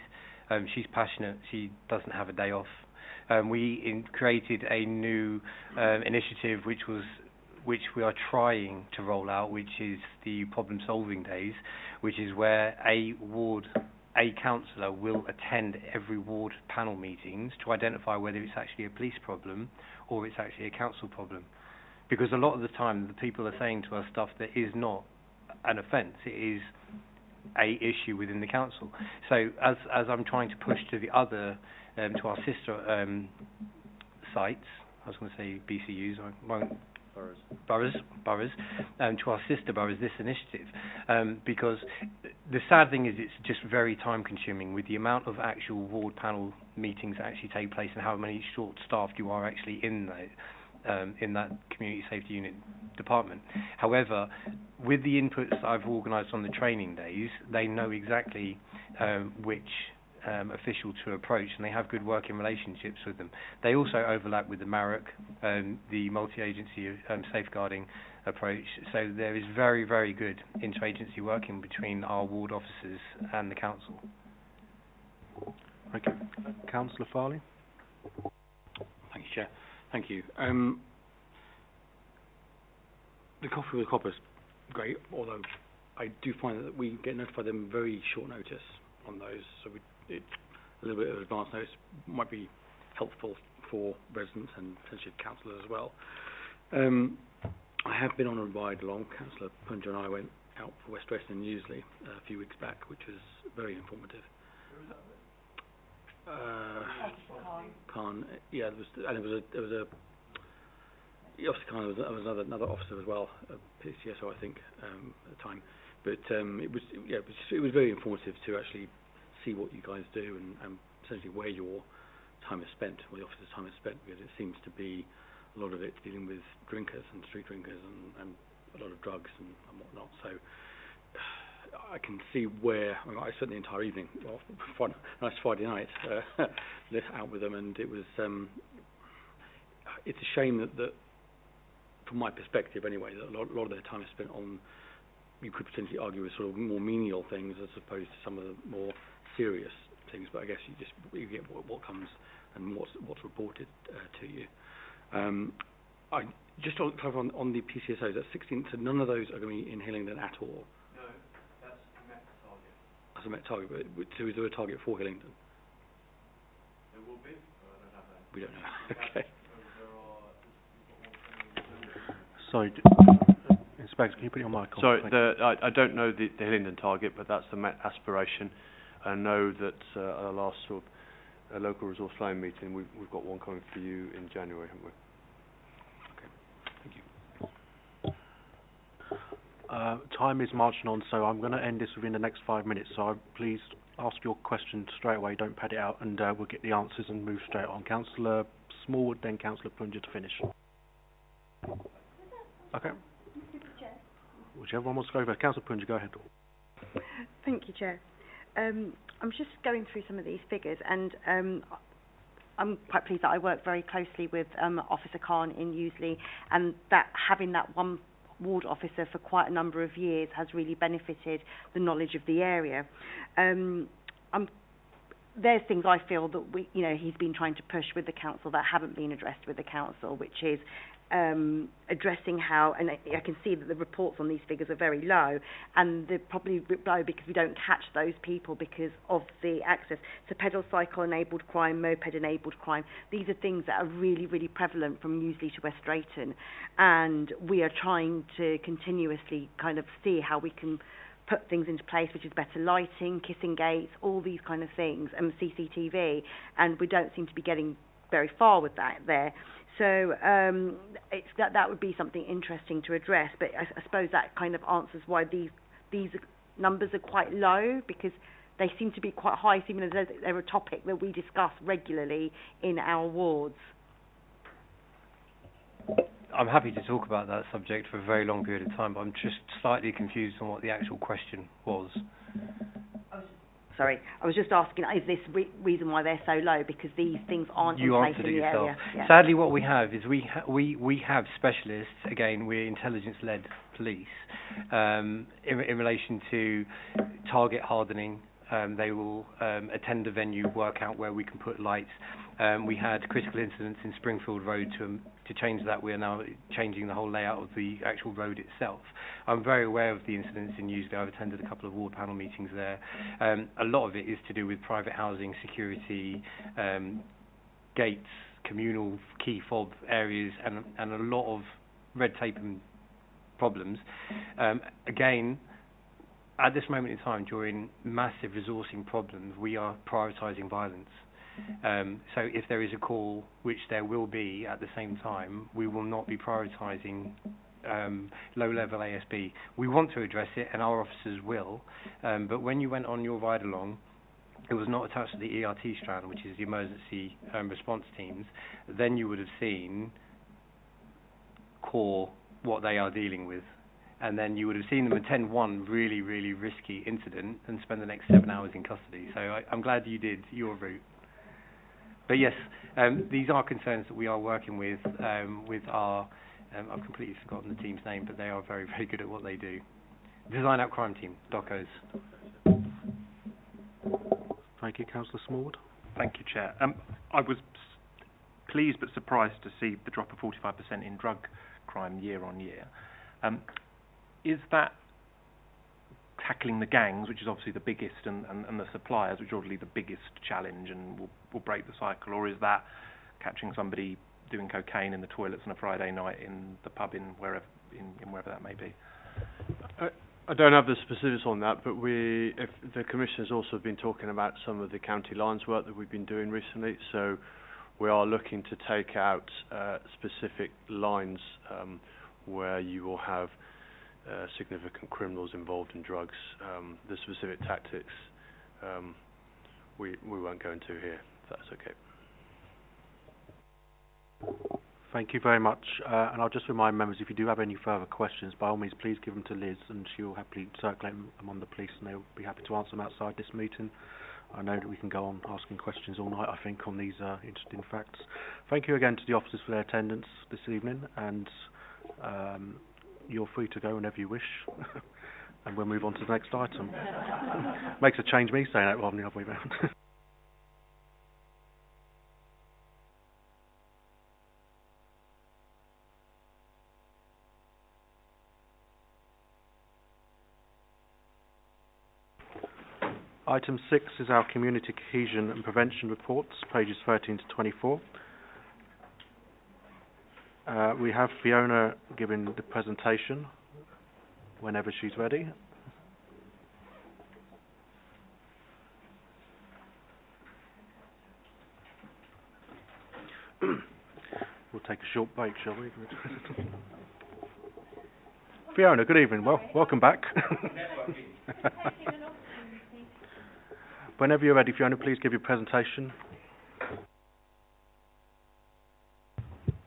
She's passionate. She doesn't have a day off. We created a new initiative which we are trying to roll out, which is the problem solving days, which is where a councillor will attend every ward panel meetings to identify whether it's actually a police problem or it's actually a council problem. Because a lot of the time the people are saying to us stuff that is not an offence, it is a issue within the council. So as I'm trying to push to the other, to our sister sites, I was going to say BCUs, I won't, boroughs, to our sister boroughs, this initiative, because the sad thing is it's just very time consuming with the amount of actual ward panel meetings that actually take place and how many short-staffed you are actually in that community safety unit department. However, with the inputs I've organised on the training days, they know exactly which official to approach, and they have good working relationships with them. They also overlap with the MAROC, the multi-agency safeguarding approach, so there is very, very good interagency working between our ward officers and the council. Thank you. Councillor Farley? Thank you, Chair. Thank you. The coffee with coppers, great, although I do find that we get notified them very short notice on those, so a little bit of advance notice might be helpful for residents and potentially councillors as well. I have been on a ride along. Councillor Punja and I went out for West Drayton and Newsley a few weeks back, which was very informative. Khan, yeah, there was another officer as well, a PCSO I think at the time. But it was very informative to actually see what you guys do and essentially where your time is spent, where the officer's time is spent, because it seems to be a lot of it dealing with drinkers and street drinkers and a lot of drugs and whatnot. So I can see where I spent the entire evening, nice Friday night, out with them, and it was. It's a shame that from my perspective anyway, that a lot of their time is spent on, you could potentially argue, with sort of more menial things as opposed to some of the more serious things. But I guess you get what comes and what's reported to you. I just on the PCSOs, that's 16. So none of those are going to be in Hillingdon at all. No, that's a Met target. That's a Met target. But so is there a target for Hillingdon? There will be. But I don't have that. We don't know. Okay. Sorry, Inspector, can you put your mic on? Sorry, I don't know the Hillingdon target, but that's the Met aspiration. I know that our last sort of local resource planning meeting, we've got one coming for you in January, haven't we? Time is marching on, so I'm going to end this within the next 5 minutes. So please ask your question straight away. Don't pad it out, and we'll get the answers and move straight on. Councillor Smallwood, then Councillor Punja to finish. Okay. Whichever one wants to go first. Councillor Punja, go ahead. Thank you, Chair. I'm just going through some of these figures, and I'm quite pleased that I work very closely with Officer Khan in Newsley, and that having that one ward officer for quite a number of years has really benefited the knowledge of the area. There's things I feel that he's been trying to push with the council that haven't been addressed with the council, which is addressing how, and I can see that the reports on these figures are very low, and they're probably low because we don't catch those people because of the access. So pedal cycle enabled crime, moped enabled crime, these are things that are really, really prevalent from Newsley to West Drayton, and we are trying to continuously kind of see how we can put things into place, which is better lighting, kissing gates, all these kind of things, and CCTV, and we don't seem to be getting very far with that there. So that would be something interesting to address, but I suppose that kind of answers why these numbers are quite low, because they seem to be quite high, even as they're a topic that we discuss regularly in our wards. I'm happy to talk about that subject for a very long period of time, but I'm just slightly confused on what the actual question was. Sorry, I was just asking, is this reason why they're so low? Because these things aren't in place in the area. Yeah. Sadly, what we have is we have specialists. Again, we're intelligence-led police in relation to target hardening. They will attend the venue, work out where we can put lights. We had critical incidents in Springfield Road. To change that, we are now changing the whole layout of the actual road itself. I'm very aware of the incidents in Newsley. I've attended a couple of ward panel meetings there. A lot of it is to do with private housing, security, gates, communal key fob areas, and a lot of red tape and problems. Again, at this moment in time, during massive resourcing problems, we are prioritising violence. So if there is a call, which there will be at the same time, we will not be prioritising low-level ASB. We want to address it, and our officers will, but when you went on your ride-along, it was not attached to the ERT strand, which is the emergency response teams. Then you would have seen core what they are dealing with. And then you would have seen them attend one really, really risky incident and spend the next 7 hours in custody. So I'm glad you did your route. But yes, these are concerns that we are working with our, I've completely forgotten the team's name, but they are very, very good at what they do. Design Out Crime Team, DOCOs. Thank you, Councillor Smallwood. Thank you, Chair. I was pleased but surprised to see the drop of 45% in drug crime year on year. Is that tackling the gangs, which is obviously the biggest, and the suppliers, which are obviously the biggest challenge and will break the cycle? Or is that catching somebody doing cocaine in the toilets on a Friday night in the pub in wherever that may be? I don't have the specifics on that, but if the Commissioner's also been talking about some of the county lines work that we've been doing recently, so we are looking to take out specific lines where you will have significant criminals involved in drugs. The specific tactics we won't go into here, if that's okay. Thank you very much. And I'll just remind members, if you do have any further questions, by all means, please give them to Liz, and she'll happily circulate them on the police, and they'll be happy to answer them outside this meeting. I know that we can go on asking questions all night, I think, on these interesting facts. Thank you again to the officers for their attendance this evening, and you're free to go whenever you wish. And we'll move on to the next item. Makes a change me saying that rather than the other way around. Item 6 is our Community Cohesion and Prevention Reports, pages 13 to 24. We have Fiona giving the presentation whenever she's ready. We'll take a short break, shall we? Fiona, good evening. Welcome back. Whenever you're ready, Fiona, please give your presentation.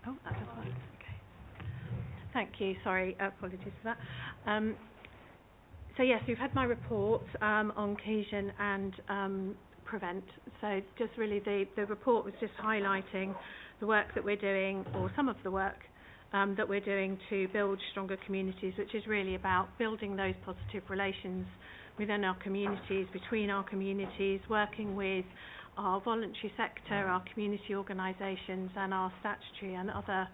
Oh, that does work. Okay. Thank you. Sorry, apologies for that. So yes, we've had my report on cohesion and prevent. So just really the report was just highlighting the work that we're doing, or some of the work that we're doing to build stronger communities, which is really about building those positive relations within our communities, between our communities, working with our voluntary sector, our community organisations, and our statutory and other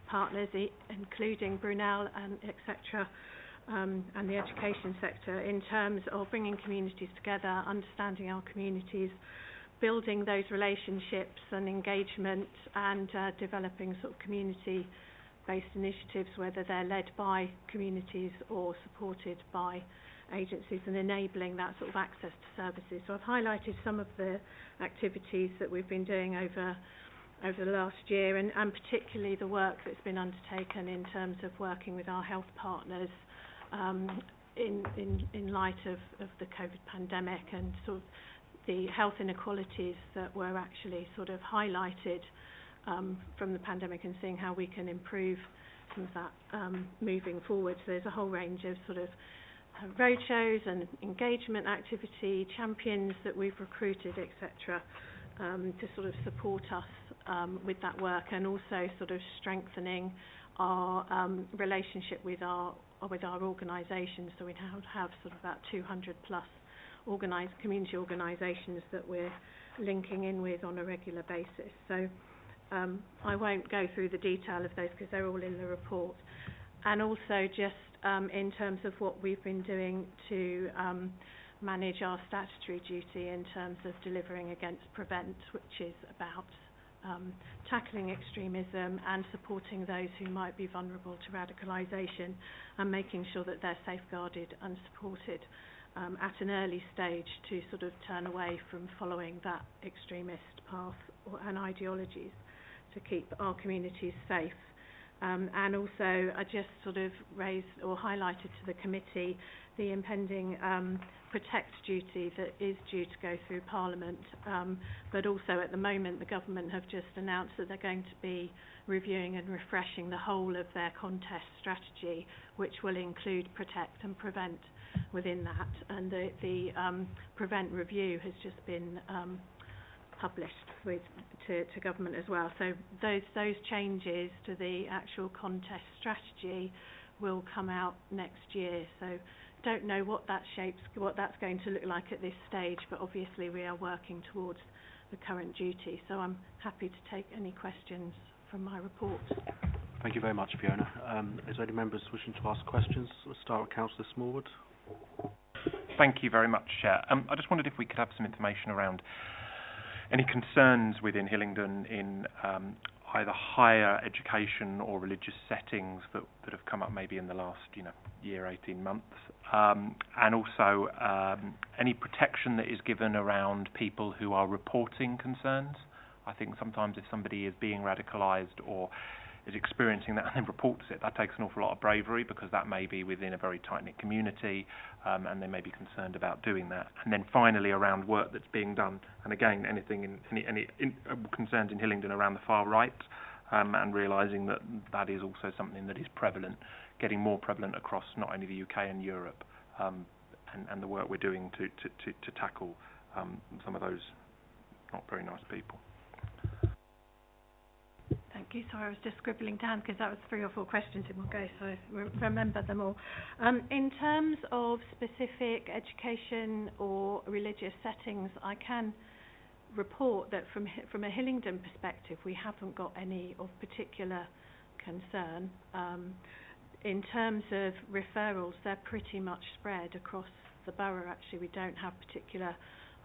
partners, including Brunel and etc., and the education sector, in terms of bringing communities together, understanding our communities, building those relationships and engagement, and developing sort of community-based initiatives, whether they're led by communities or supported by agencies, and enabling that sort of access to services. So I've highlighted some of the activities that we've been doing over the last year, and particularly the work that's been undertaken in terms of working with our health partners in light of the COVID pandemic, and sort of the health inequalities that were actually sort of highlighted from the pandemic, and seeing how we can improve some of that moving forward. So there's a whole range of sort of roadshows and engagement activity, champions that we've recruited, etc., to sort of support us with that work, and also sort of strengthening our relationship with our organisations. So we now have sort of about 200 plus community organisations that we're linking in with on a regular basis. So I won't go through the detail of those because they're all in the report. And also just in terms of what we've been doing to manage our statutory duty in terms of delivering against prevent, which is about tackling extremism and supporting those who might be vulnerable to radicalisation, and making sure that they're safeguarded and supported at an early stage to sort of turn away from following that extremist path and ideologies, to keep our communities safe. And also I just sort of raised or highlighted to the committee the impending protect duty that is due to go through Parliament, but also at the moment the government have just announced that they're going to be reviewing and refreshing the whole of their contest strategy, which will include protect and prevent within that, and the prevent review has just been published to government as well. So those changes to the actual contest strategy will come out next year. So don't know what that's going to look like at this stage, but obviously we are working towards the current duty. So I'm happy to take any questions from my report. Thank you very much, Fiona. Is there any members wishing to ask questions? We'll start with Councillor Smallwood. Thank you very much, Chair. I just wondered if we could have some information around any concerns within Hillingdon in either higher education or religious settings that have come up maybe in the last year, 18 months, and also any protection that is given around people who are reporting concerns. I think sometimes if somebody is being radicalised or is experiencing that and then reports it, that takes an awful lot of bravery, because that may be within a very tight-knit community, and they may be concerned about doing that. And then finally, around work that's being done, and again, any concerns in Hillingdon around the far right, and realising that that is also something that is prevalent, getting more prevalent across not only the UK and Europe, and the work we're doing to tackle some of those not very nice people. Thank you. Sorry, I was just scribbling down because that was 3 or 4 questions in one go, so I remember them all. In terms of specific education or religious settings, I can report that from a Hillingdon perspective, we haven't got any of particular concern. In terms of referrals, they're pretty much spread across the borough. Actually, we don't have particular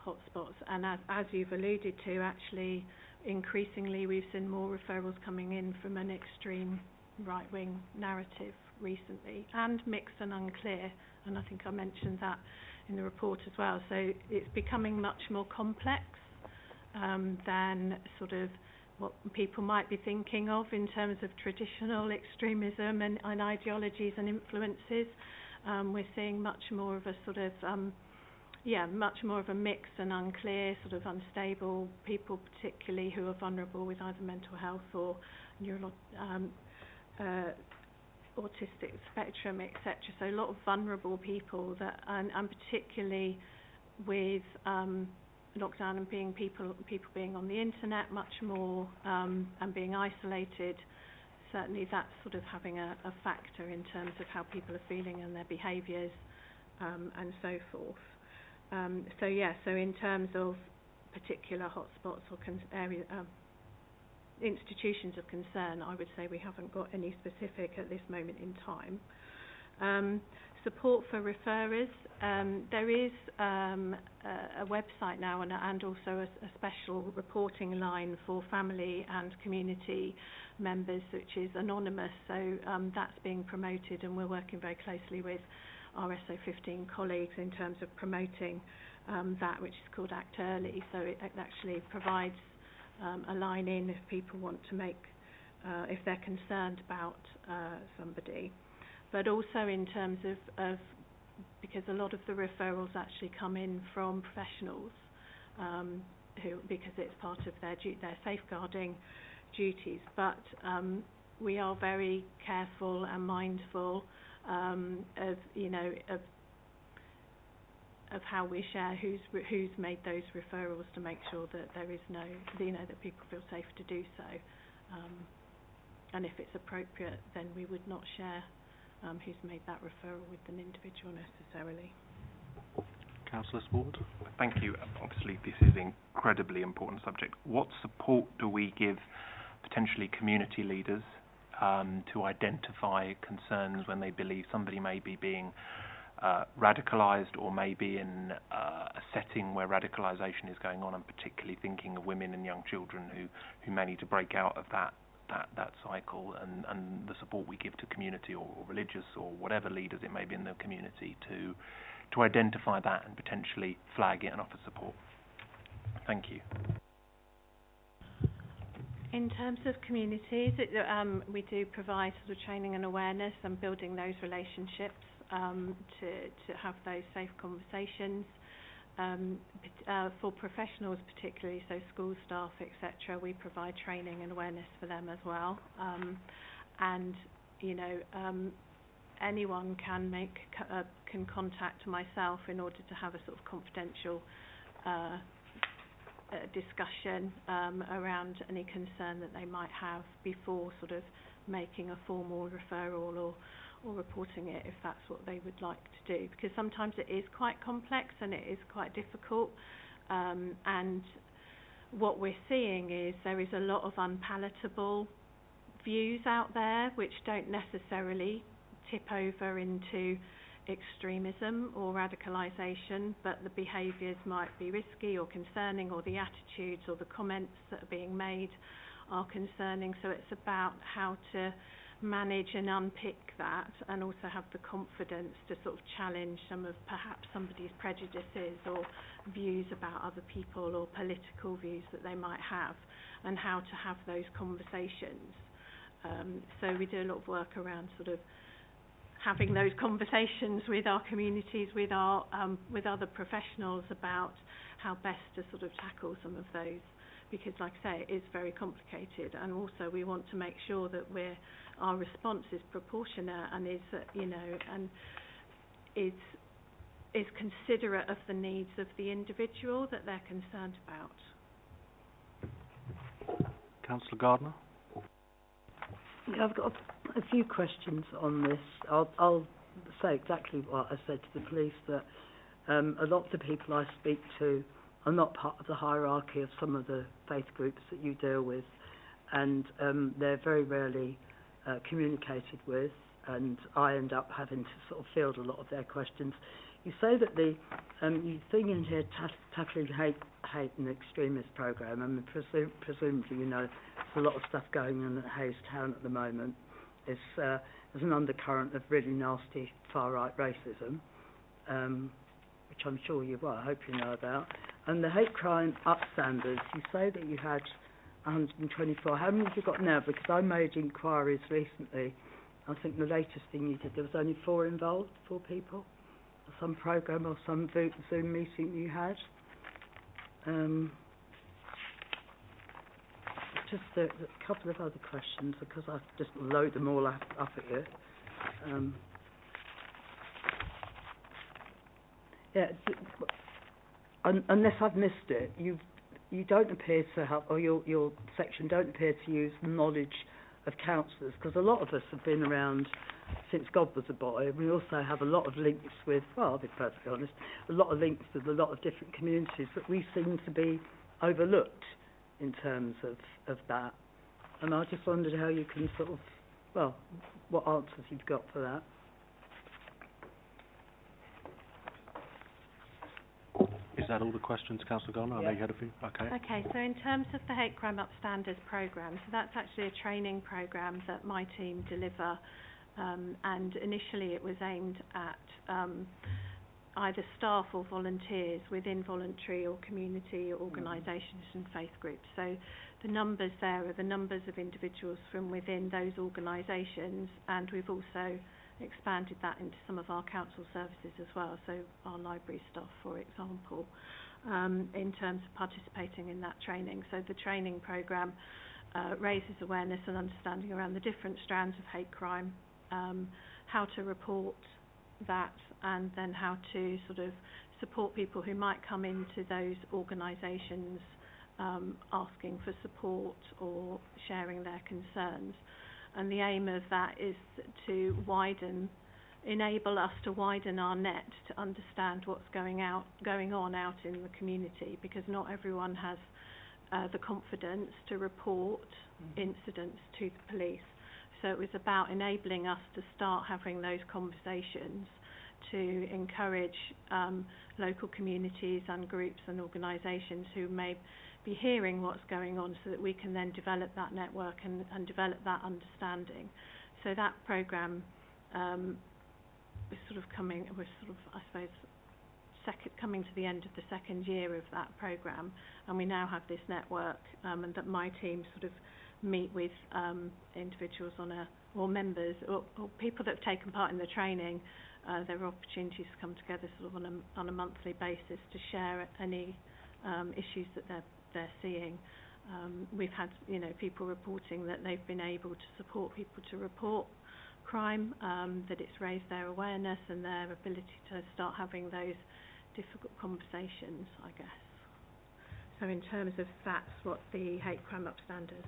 hotspots, and as you've alluded to, actually, increasingly we've seen more referrals coming in from an extreme right-wing narrative recently, and mixed and unclear, and I think I mentioned that in the report as well. So it's becoming much more complex than sort of what people might be thinking of in terms of traditional extremism and ideologies and influences. We're seeing much more of a sort of much more of a mixed and unclear, sort of unstable people, particularly who are vulnerable with either mental health or autistic spectrum, etc. So a lot of vulnerable people that, and particularly with lockdown and being people being on the internet much more and being isolated. Certainly, that's sort of having a factor in terms of how people are feeling and their behaviours and so forth. So in terms of particular hotspots or institutions of concern, I would say we haven't got any specific at this moment in time. Support for referrers. There is a website now and also a special reporting line for family and community members, which is anonymous. So that's being promoted, and we're working very closely with our SO15 colleagues in terms of promoting that, which is called Act Early. So it actually provides a line in if people want to make, if they're concerned about somebody. But also in terms of because a lot of the referrals actually come in from professionals because it's part of their safeguarding duties. But we are very careful and mindful of how we share who's made those referrals, to make sure that there is no, that people feel safe to do so. And if it's appropriate, then we would not share who's made that referral with an individual necessarily. Councillor Ward. Thank you. Obviously, this is an incredibly important subject. What support do we give potentially community leaders to identify concerns when they believe somebody may be being radicalised, or maybe in a setting where radicalisation is going on, and particularly thinking of women and young children who may need to break out of that cycle, and the support we give to community or religious or whatever leaders it may be in the community to identify that and potentially flag it and offer support. Thank you. In terms of communities, we do provide sort of training and awareness and building those relationships to have those safe conversations. For professionals particularly, so school staff, etc., we provide training and awareness for them as well. And anyone can contact myself in order to have a sort of confidential discussion around any concern that they might have before sort of making a formal referral or reporting it, if that's what they would like to do, because sometimes it is quite complex and it is quite difficult, and what we're seeing is there is a lot of unpalatable views out there which don't necessarily tip over into extremism or radicalisation, but the behaviours might be risky or concerning, or the attitudes or the comments that are being made are concerning. So it's about how to manage and unpick that, and also have the confidence to sort of challenge some of perhaps somebody's prejudices or views about other people, or political views that they might have, and how to have those conversations. So we do a lot of work around sort of having those conversations with our communities, with our with other professionals, about how best to sort of tackle some of those, because like I say, it is very complicated, and also we want to make sure that our response is proportionate and is and is considerate of the needs of the individual that they're concerned about. Councillor Gardner? Yeah, I've got a few questions on this. I'll say exactly what I said to the police, that a lot of the people I speak to are not part of the hierarchy of some of the faith groups that you deal with, and they're very rarely communicated with, and I end up having to sort of field a lot of their questions. You say that the you thing in here, tackling hate and extremist program. I mean, presumably, you know, there's a lot of stuff going on at Hayes Town at the moment. There's an undercurrent of really nasty far right racism, which I'm sure you well, I hope you know about. And the hate crime upstanders, you say that you had 124. How many have you got now? Because I made inquiries recently. I think the latest thing you did, there was only 4 involved, 4 people. Some program or some Zoom meeting you had. Just a couple of other questions, because I just load them all up at you. Unless I've missed it, you don't appear to have, or your section don't appear to use knowledge of councillors, because a lot of us have been around since God was a boy. We also have a lot of links with, well, I'll be perfectly honest, a lot of links with a lot of different communities, but we seem to be overlooked in terms of that. And I just wondered how you can sort of, well, what answers you've got for that. Is that all the questions, Councillor Garner? I know you had a few. Okay. Okay, so in terms of the Hate Crime Upstanders programme, so that's actually a training programme that my team deliver, and initially it was aimed at either staff or volunteers within voluntary or community organisations and faith groups. So the numbers there are the numbers of individuals from within those organisations, and we've also expanded that into some of our council services as well, so our library staff, for example, in terms of participating in that training. So the training programme raises awareness and understanding around the different strands of hate crime, how to report that, and then how to sort of support people who might come into those organisations asking for support or sharing their concerns. And the aim of that is to enable us to widen our net to understand what's going on out in the community, because not everyone has the confidence to report incidents to the police. So it was about enabling us to start having those conversations to encourage local communities and groups and organisations who may be hearing what's going on, so that we can then develop that network and develop that understanding. So that programme is coming to the end of the second year of that programme, and we now have this network, and that my team sort of meet with individuals or members or people that have taken part in the training. There are opportunities to come together sort of on a monthly basis to share any issues that they're seeing. We've had people reporting that they've been able to support people to report crime, that it's raised their awareness and their ability to start having those difficult conversations, I guess. So in terms of that's what the Hate Crime Upstanders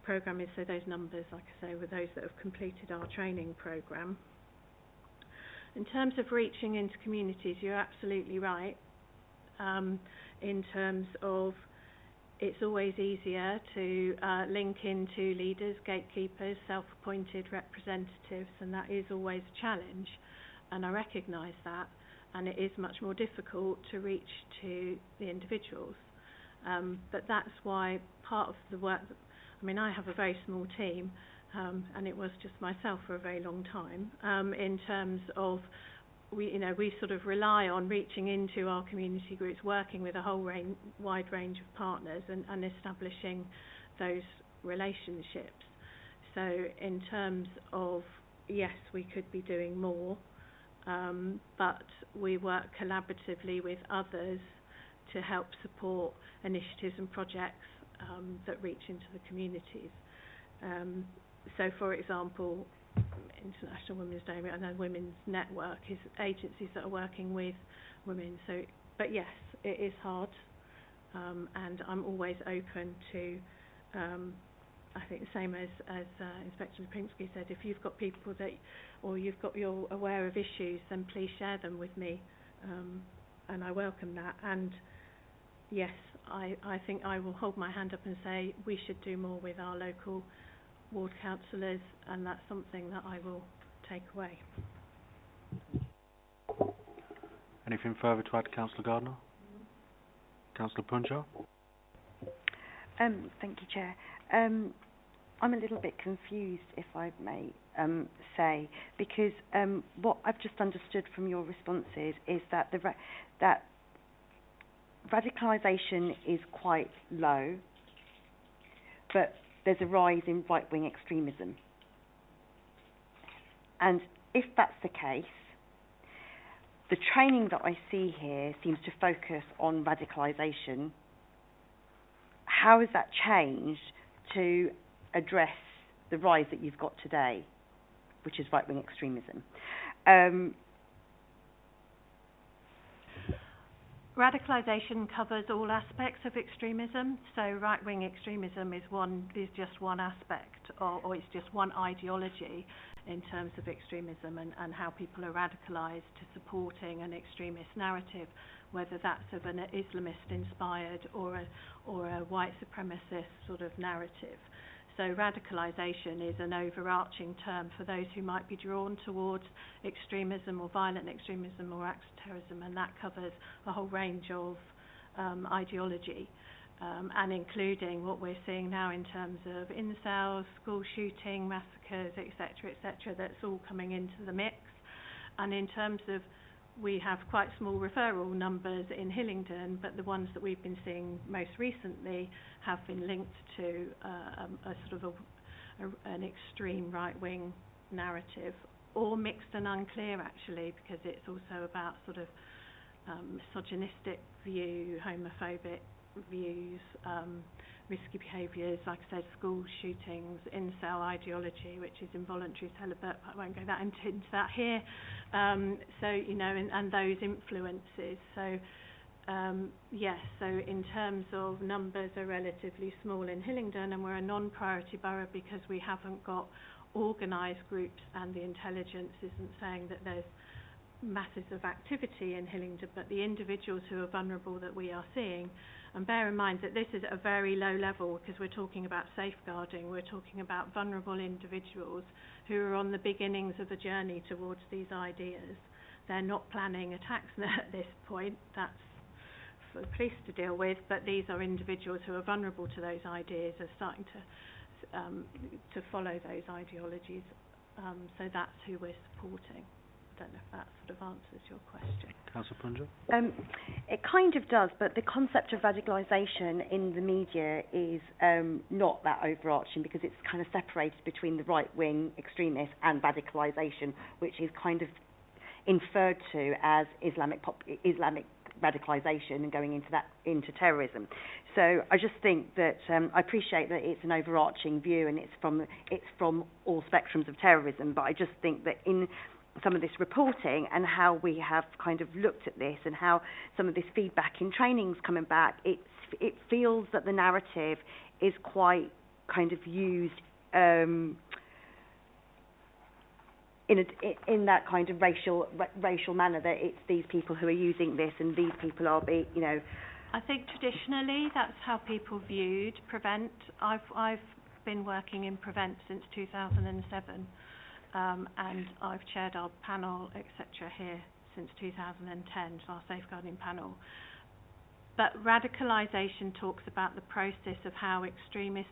programme is. So those numbers, like I say, were those that have completed our training programme. In terms of reaching into communities, you're absolutely right. In terms of, it's always easier to link into leaders, gatekeepers, self-appointed representatives, and that is always a challenge. and I recognise that, and it is much more difficult to reach to the individuals. But that's why part of the work, I have a very small team, and it was just myself for a very long time, in terms of we sort of rely on reaching into our community groups, working with a whole wide range of partners and establishing those relationships. So in terms of, yes, we could be doing more, but we work collaboratively with others to help support initiatives and projects that reach into the communities. So, for example, International Women's Day and the Women's Network is agencies that are working with women. So, but yes, it is hard, and I'm always open to. I think the same as Inspector Lipinski said, if you've got people that, or you're aware of issues, then please share them with me, and I welcome that. And yes, I think I will hold my hand up and say we should do more with our local ward councillors, and that's something that I will take away. Anything further to add, Councillor Gardner? Councillor Punjab? Thank you, Chair. I'm a little bit confused, if I may say, because what I've just understood from your responses is that that radicalisation is quite low, but there's a rise in right-wing extremism. And if that's the case, the training that I see here seems to focus on radicalisation. How has that changed to address the rise that you've got today, which is right-wing extremism? Radicalisation covers all aspects of extremism, so right-wing extremism is just one aspect, or it's just one ideology in terms of extremism and how people are radicalised to supporting an extremist narrative, whether that's of an Islamist-inspired or a white supremacist sort of narrative. So radicalisation is an overarching term for those who might be drawn towards extremism or violent extremism or acts of terrorism, and that covers a whole range of ideology, and including what we're seeing now in terms of incels, school shooting, massacres, etc., that's all coming into the mix. And in terms of, we have quite small referral numbers in Hillingdon, but the ones that we've been seeing most recently have been linked to a sort of an extreme right-wing narrative, or mixed and unclear actually, because it's also about sort of misogynistic view, homophobic views, risky behaviours, like I said, school shootings, incel ideology, which is involuntary celibate, but I won't go into that here. So, and those influences. So, yes, so in terms of numbers are relatively small in Hillingdon, and we're a non-priority borough because we haven't got organised groups, and the intelligence isn't saying that there's masses of activity in Hillingdon, but the individuals who are vulnerable that we are seeing, and bear in mind that this is at a very low level because we're talking about safeguarding, we're talking about vulnerable individuals who are on the beginnings of a journey towards these ideas. They're not planning attacks at this point, that's for the police to deal with, but these are individuals who are vulnerable to those ideas, are starting to follow those ideologies, so that's who we're supporting. I don't know if that sort of answers your question. Councillor Punjab? It kind of does, but the concept of radicalisation in the media is not that overarching, because it's kind of separated between the right-wing extremists and radicalisation, which is kind of inferred to as Islamic radicalisation and going into terrorism. So I just think that I appreciate that it's an overarching view and it's from all spectrums of terrorism, but I just think that in some of this reporting and how we have kind of looked at this and how some of this feedback in trainings coming back, it feels that the narrative is quite kind of used in that kind of racial manner, that it's these people who are using this and these people are I think traditionally that's how people viewed Prevent. I've been working in Prevent since 2007. and I've chaired our panel, etc. here since 2010, so our safeguarding panel. But radicalisation talks about the process of how extremists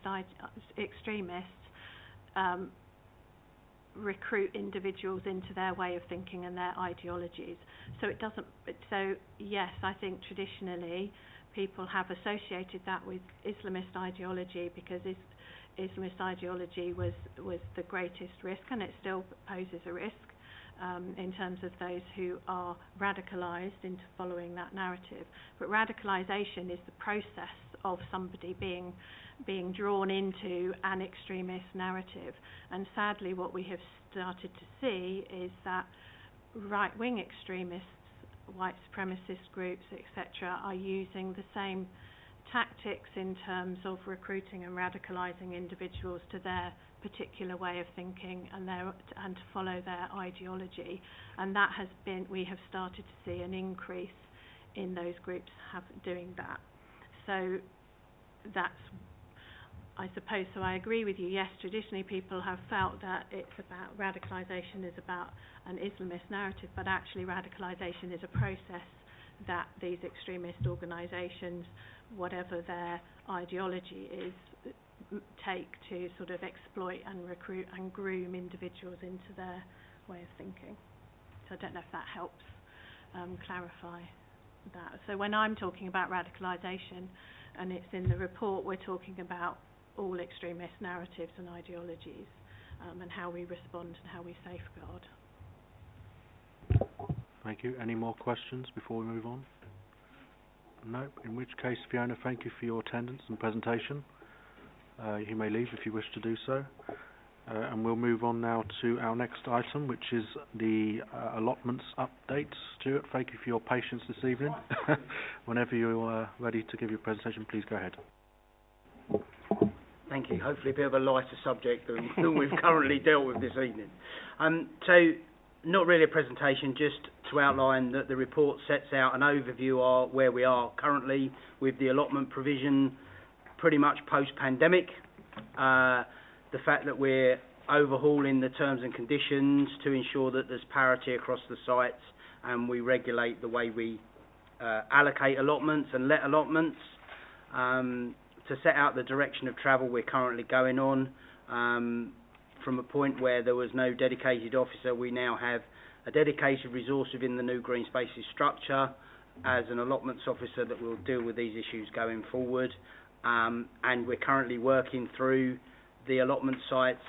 recruit individuals into their way of thinking and their ideologies. So it doesn't. So yes, I think traditionally people have associated that with Islamist ideology because Islamist ideology was the greatest risk, and it still poses a risk in terms of those who are radicalised into following that narrative. But radicalisation is the process of somebody being drawn into an extremist narrative. And sadly, what we have started to see is that right-wing extremists, white supremacist groups, etc., are using the same tactics in terms of recruiting and radicalising individuals to their particular way of thinking and to follow their ideology. And that has been, we have started to see an increase in those groups doing that. So that's, I suppose, so I agree with you. Yes, traditionally people have felt that it's about, radicalisation is about an Islamist narrative, but actually radicalisation is a process that these extremist organisations, whatever their ideology is, take to sort of exploit and recruit and groom individuals into their way of thinking. So I don't know if that helps clarify that. So when I'm talking about radicalisation, and it's in the report, we're talking about all extremist narratives and ideologies, and how we respond and how we safeguard. Thank you. Any more questions before we move on? No. In which case, Fiona, thank you for your attendance and presentation. You may leave if you wish to do so. And we'll move on now to our next item, which is the allotments update. Stuart, thank you for your patience this evening. Whenever you're ready to give your presentation, please go ahead. Thank you. Hopefully a bit of a lighter subject than we've currently dealt with this evening. So, not really a presentation, just to outline that the report sets out an overview of where we are currently with the allotment provision, pretty much post-pandemic. The fact that we're overhauling the terms and conditions to ensure that there's parity across the sites, and we regulate the way we allocate allotments and let allotments, to set out the direction of travel we're currently going on. From a point where there was no dedicated officer, we now have a dedicated resource within the new green spaces structure as an allotments officer that will deal with these issues going forward. And we're currently working through the allotment sites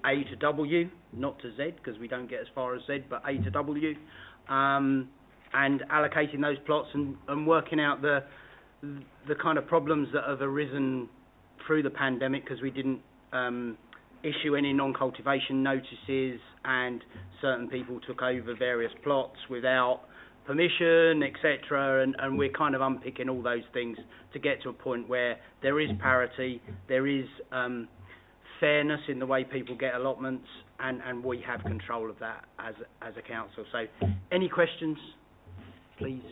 A to W, not to Z, because we don't get as far as Z, but A to W, and allocating those plots and working out the kind of problems that have arisen through the pandemic, because we didn't issue any non-cultivation notices, and certain people took over various plots without permission, etc., and we're kind of unpicking all those things to get to a point where there is parity, there is fairness in the way people get allotments, and we have control of that as a council. So, any questions, please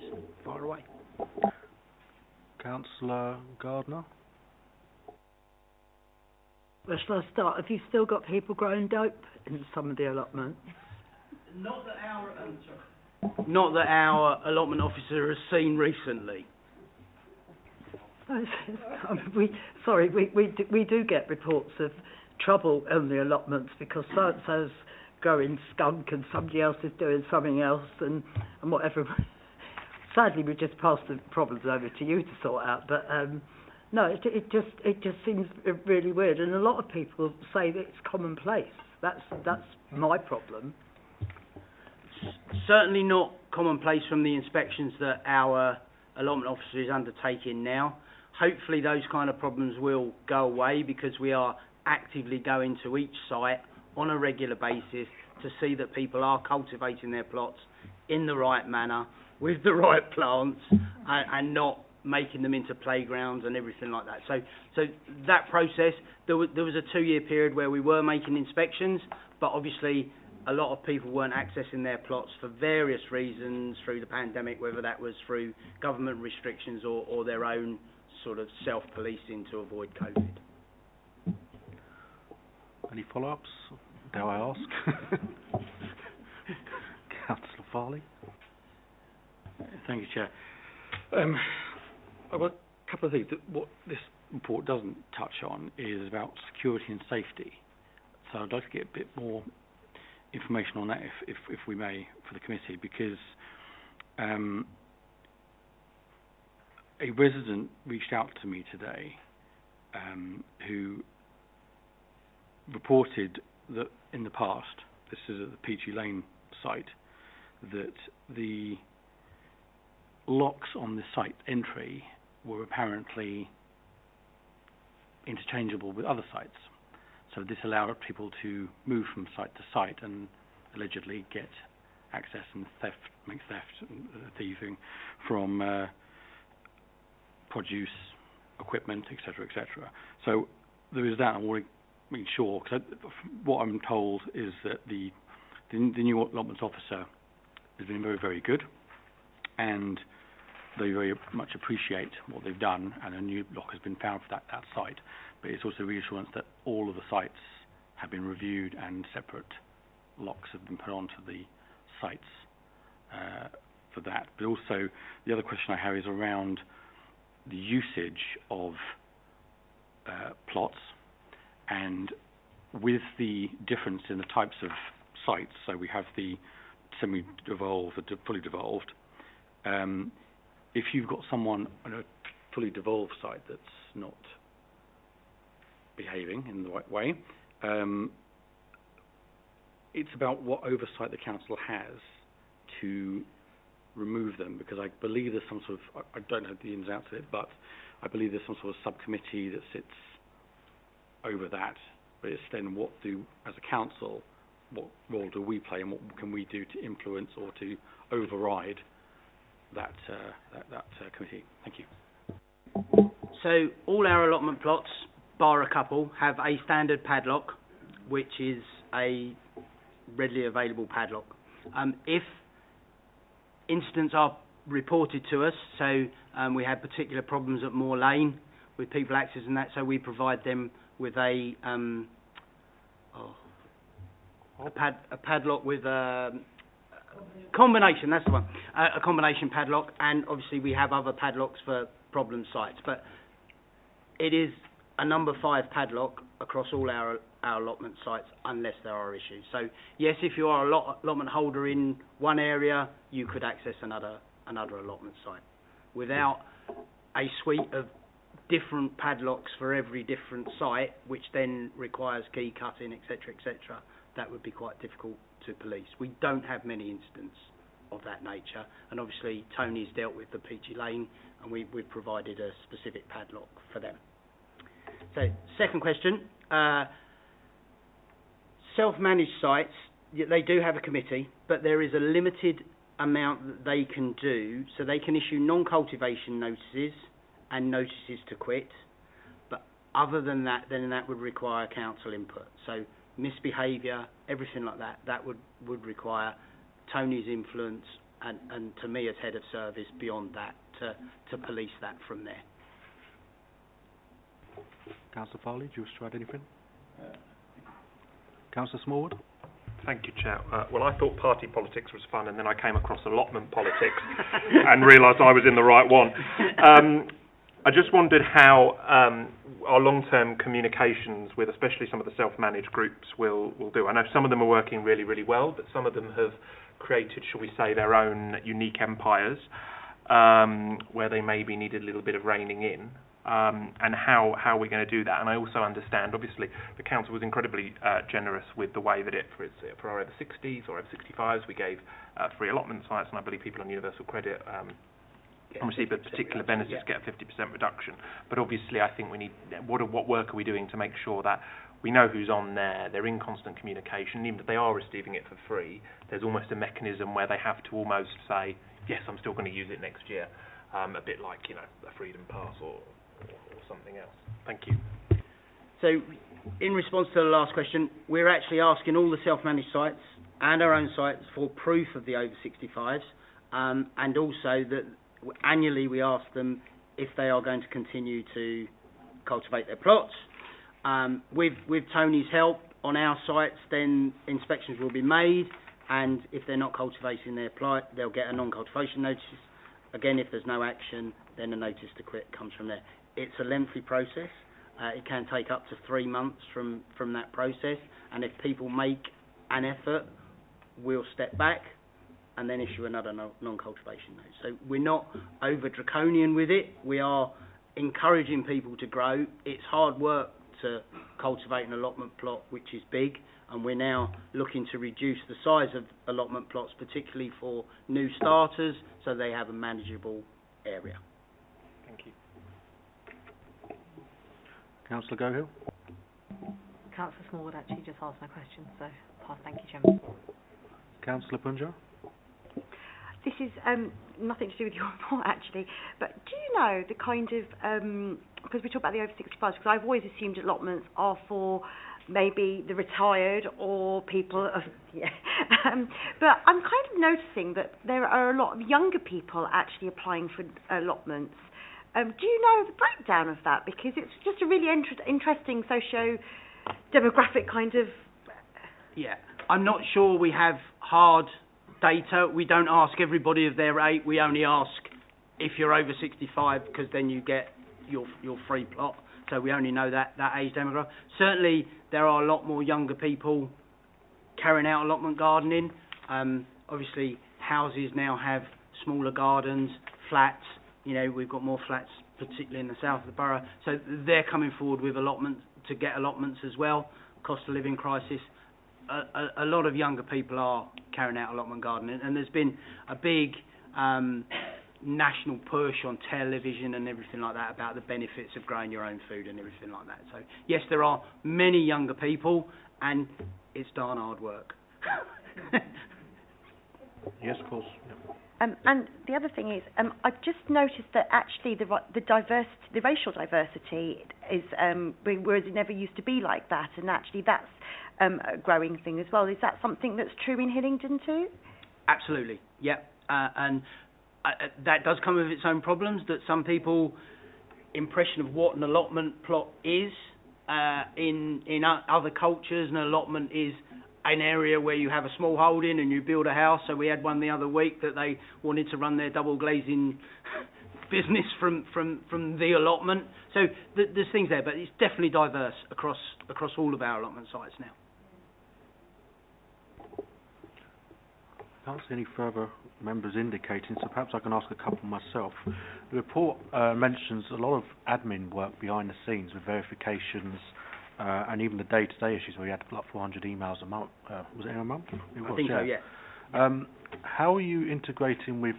fire away. Councillor Gardner. Where shall I start? Have you still got people growing dope in some of the allotments? Not that our allotment officer has seen recently. We do get reports of trouble on the allotments because so-and-so's growing skunk and somebody else is doing something else and whatever. Sadly, we just passed the problems over to you to sort out, but no, it just seems really weird, and a lot of people say that it's commonplace. That's my problem. Certainly not commonplace from the inspections that our allotment officer is undertaking now. Hopefully those kind of problems will go away, because we are actively going to each site on a regular basis to see that people are cultivating their plots in the right manner, with the right plants, and not making them into playgrounds and everything like that. So that process, there was a 2-year period where we were making inspections, but obviously a lot of people weren't accessing their plots for various reasons through the pandemic, whether that was through government restrictions or their own sort of self-policing to avoid COVID. Any follow-ups? dare I ask? Councillor Farley. Thank you, Chair. I've got a couple of things. What this report doesn't touch on is about security and safety. So I'd like to get a bit more information on that, if we may, for the committee, because a resident reached out to me today who reported that in the past, this is at the Peachy Lane site, that the locks on the site entry were apparently interchangeable with other sites. So this allowed people to move from site to site and allegedly get access and make theft and thieving from produce, equipment, etc., etc. So there is that. I want to make sure, because what I'm told is that the new allotments officer has been very, very good, and they very much appreciate what they've done, and a new lock has been found for that site. But it's also reassurance that all of the sites have been reviewed and separate locks have been put onto the sites for that. But also, the other question I have is around the usage of plots, and with the difference in the types of sites, so we have the semi-devolved, the fully devolved. If you've got someone on a fully devolved site that's not behaving in the right way, it's about what oversight the council has to remove them, because I believe there's some sort of, I don't know the ins and outs of it, but I believe there's some sort of subcommittee that sits over that. But it's then what do, as a council, what role do we play, and what can we do to influence or to override that committee? Thank you. So all our allotment plots, bar a couple, have a standard padlock, which is a readily available padlock. If incidents are reported to us, so we had particular problems at Moor Lane with people accessing that, so we provide them with a padlock with a combination, that's the one, a combination padlock, and obviously we have other padlocks for problem sites, but it is a number 5 padlock across all our allotment sites unless there are issues. So yes, if you are a allotment holder in one area, you could access another allotment site. Without a suite of different padlocks for every different site, which then requires key cutting, etc., etc., that would be quite difficult to police. We don't have many incidents of that nature, and obviously Tony's dealt with the Peachy Lane, and we've provided a specific padlock for them. So, second question, self-managed sites, they do have a committee, but there is a limited amount that they can do, so they can issue non-cultivation notices and notices to quit, but other than that, then that would require council input. So misbehaviour, everything like that, that would require Tony's influence and to me as head of service beyond that to police that from there. Councillor Farley, do you wish to add anything? Councillor Smallwood? Thank you, Chair. Well, I thought party politics was fun, and then I came across allotment politics and realised I was in the right one. I just wondered how our long-term communications with especially some of the self-managed groups will do. I know some of them are working really, really well, but some of them have created, shall we say, their own unique empires where they maybe needed a little bit of reining in. And how are we going to do that? And I also understand, obviously, the council was incredibly generous with the way that for our over 60s or over 65s, we gave free allotment sites, and I believe people on universal credit receive a particular benefits get a 50% reduction. But obviously, I think we need what work are we doing to make sure that we know who's on there, they're in constant communication, even if they are receiving it for free, there's almost a mechanism where they have to almost say, yes, I'm still going to use it next year, a bit like, a Freedom Pass or something else. Thank you. So, in response to the last question, we're actually asking all the self-managed sites and our own sites for proof of the over 65s, and also that annually we ask them if they are going to continue to cultivate their plots. With Tony's help, on our sites, then inspections will be made, and if they're not cultivating their plight, they'll get a non-cultivation notice. Again, if there's no action, then a notice to quit comes from there. It's a lengthy process. It can take up to 3 months from that process, and if people make an effort, we'll step back and then issue another non-cultivation notice. So we're not over draconian with it. We are encouraging people to grow. It's hard work to cultivate an allotment plot which is big, and we're now looking to reduce the size of allotment plots, particularly for new starters, so they have a manageable area. Thank you. Councillor Gohill? Councillor Smallwood actually just asked my question, so pass. Thank you, Chairman. Councillor Punja? This is nothing to do with your report, actually, but do you know the kind of, because we talk about the over 65s, because I've always assumed allotments are for maybe the retired or people of, but I'm kind of noticing that there are a lot of younger people actually applying for allotments. Do you know the breakdown of that? Because it's just a really interesting socio-demographic kind of... Yeah, I'm not sure we have hard data. We don't ask everybody of their age. We only ask if you're over 65, because then you get your free plot. So we only know that age demographic. Certainly, there are a lot more younger people carrying out allotment gardening. Obviously, houses now have smaller gardens, flats. You know, we've got more flats, particularly in the south of the borough. So they're coming forward with allotment to get allotments as well. Cost of living crisis. A lot of younger people are carrying out allotment gardening, and there's been a big national push on television and everything like that about the benefits of growing your own food and everything like that. So yes, there are many younger people, and it's darn hard work. Yes, of course. Yep. And the other thing is, I've just noticed that actually the racial diversity is, whereas it never used to be like that, and actually that's a growing thing as well. Is that something that's true in Hillingdon too? Absolutely, yep. And that does come with its own problems, that some people impression of what an allotment plot is in other cultures. An allotment is an area where you have a small holding and you build a house. So we had one the other week that they wanted to run their double glazing business from the allotment. So there's things there, but it's definitely diverse across all of our allotment sites now. I can't see any further members indicating, so perhaps I can ask a couple myself. The report mentions a lot of admin work behind the scenes with verifications and even the day-to-day issues where you had like 400 emails a month. Was it in a month? It was, I think so, yeah. How are you integrating with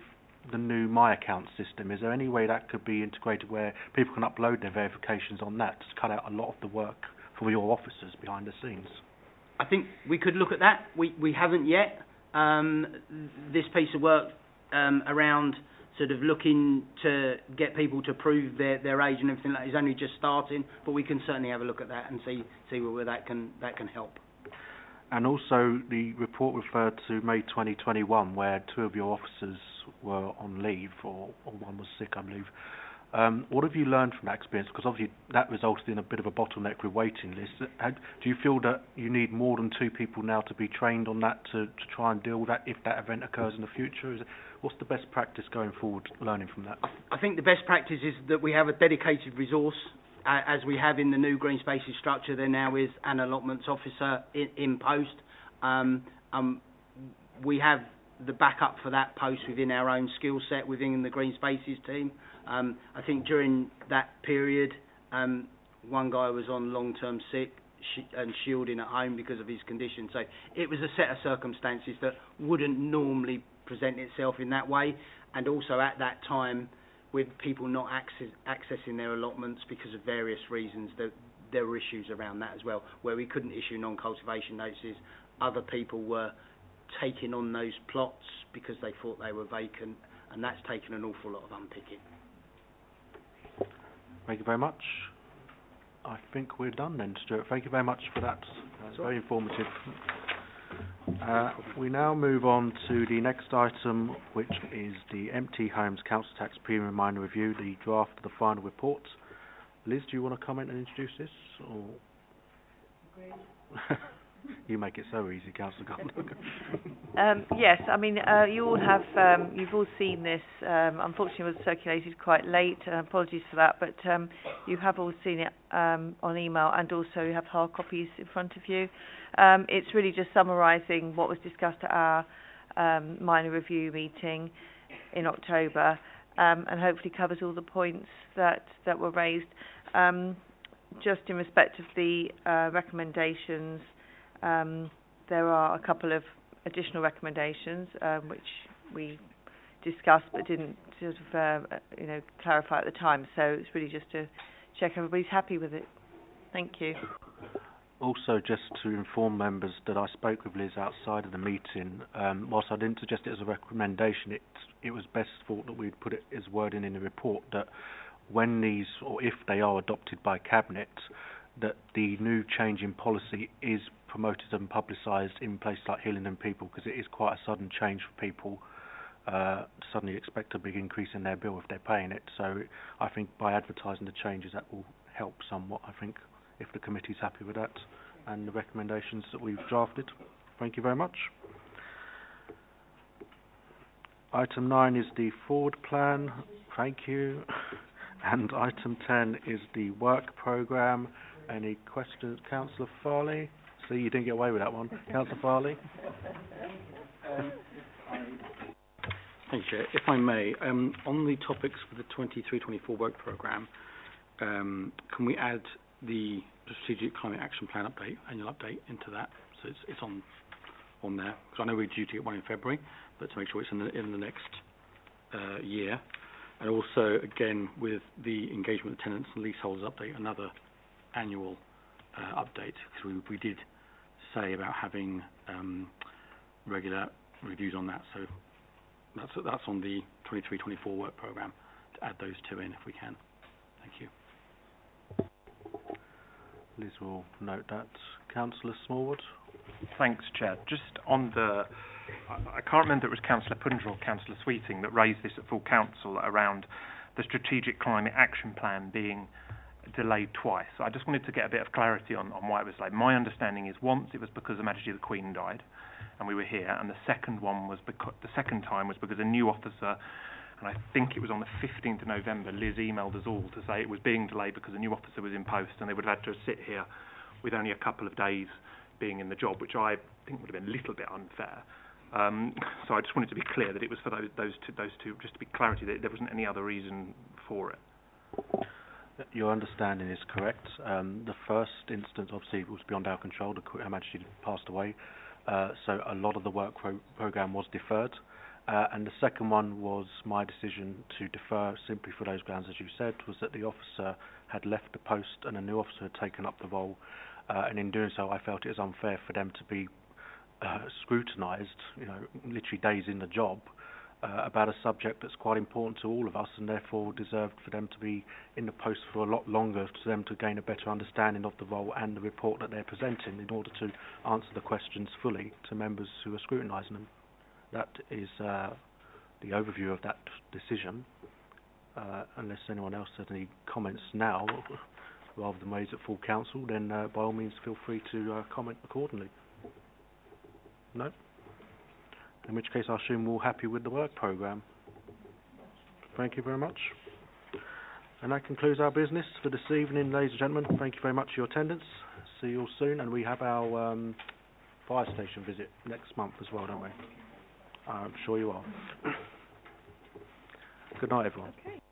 the new My Account system? Is there any way that could be integrated where people can upload their verifications on that to cut out a lot of the work for your officers behind the scenes? I think we could look at that. We haven't yet. This piece of work around sort of looking to get people to prove their age and everything like that is only just starting, but we can certainly have a look at that and see where that can help. And also the report referred to May 2021 where 2 of your officers were on leave or one was sick, I believe. What have you learned from that experience? Because obviously that resulted in a bit of a bottleneck with waiting lists. Do you feel that you need more than 2 people now to be trained on that to try and deal with that if that event occurs in the future? What's the best practice going forward, learning from that? I think the best practice is that we have a dedicated resource. As we have in the new green spaces structure, there now is an allotments officer in post. We have the backup for that post within our own skill set within the green spaces team. I think during that period, one guy was on long-term sick and shielding at home because of his condition. So it was a set of circumstances that wouldn't normally present itself in that way. And also at that time, with people not accessing their allotments because of various reasons, there were issues around that as well, where we couldn't issue non-cultivation notices. Other people were taking on those plots because they thought they were vacant, and that's taken an awful lot of unpicking. Thank you very much. I think we're done then, Stuart. Thank you very much for that. It's very informative. We now move on to the next item, which is the Empty Homes Council Tax Premium Minor Review, the draft of the final report. Liz, do you want to comment and introduce this? Or? You make it so easy, Councillor Gordon. Yes, I mean, you all have, you've all seen this. Unfortunately, it was circulated quite late. Apologies for that, but you have all seen it on email, and also you have hard copies in front of you. It's really just summarising what was discussed at our minor review meeting in October, and hopefully covers all the points that were raised. Just in respect of the recommendations, there are a couple of additional recommendations which we discussed but didn't sort of clarify at the time. So it's really just to check everybody's happy with it. Thank you. Also, just to inform members that I spoke with Liz outside of the meeting. Whilst I didn't suggest it as a recommendation, it was best thought that we'd put it as wording in the report that when these, or if they are adopted by Cabinet, that the new change in policy is promoted and publicised in places like Hillingdon people, because it is quite a sudden change for people. Suddenly expect a big increase in their bill if they're paying it. So I think by advertising the changes, that will help somewhat, I think, if the committee's happy with that and the recommendations that we've drafted. Thank you very much. Item 9 is the forward plan. Thank you. And item 10 is the work programme. Any questions? Councillor Farley? See, you didn't get away with that one. Councillor Farley? Thank you, Chair. If I may, on the topics for the 23-24 work programme, can we add the strategic climate action plan update, annual update, into that? So it's on there. Because I know we're due to get one in February, but to make sure it's in the next year. And also, again, with the engagement with tenants and leaseholders update, another annual update, because we did say about having regular reviews on that. So that's on the 23-24 work programme, to add those two in if we can. Thank you. Liz will note that. Councillor Smallwood? Thanks, Chair. Just on the... I can't remember if it was Councillor Punder or Councillor Sweeting that raised this at full council around the strategic climate action plan being delayed twice. So I just wanted to get a bit of clarity on why it was delayed. My understanding is once it was because Her Majesty the Queen died and we were here, and the second time was because a new officer, and I think it was on the 15th of November, Liz emailed us all to say it was being delayed because a new officer was in post and they would have had to sit here with only a couple of days being in the job, which I think would have been a little bit unfair. So I just wanted to be clear that it was for those two, just to be clarity that there wasn't any other reason for it. Your understanding is correct. The first instance, obviously, was beyond our control. Her Majesty passed away, so a lot of the work programme was deferred. And the second one was my decision to defer simply for those grounds, as you said, was that the officer had left the post and a new officer had taken up the role. And in doing so, I felt it was unfair for them to be scrutinised, literally days in the job, about a subject that's quite important to all of us, and therefore deserved for them to be in the post for a lot longer, to them to gain a better understanding of the role and the report that they're presenting in order to answer the questions fully to members who are scrutinising them. That is the overview of that decision. Unless anyone else has any comments now, rather than raise it full council, then by all means feel free to comment accordingly. No? In which case I assume we're all happy with the work programme. Thank you very much. And that concludes our business for this evening, ladies and gentlemen. Thank you very much for your attendance. See you all soon. And we have our fire station visit next month as well, don't we? I'm sure you are. Good night, everyone. Okay.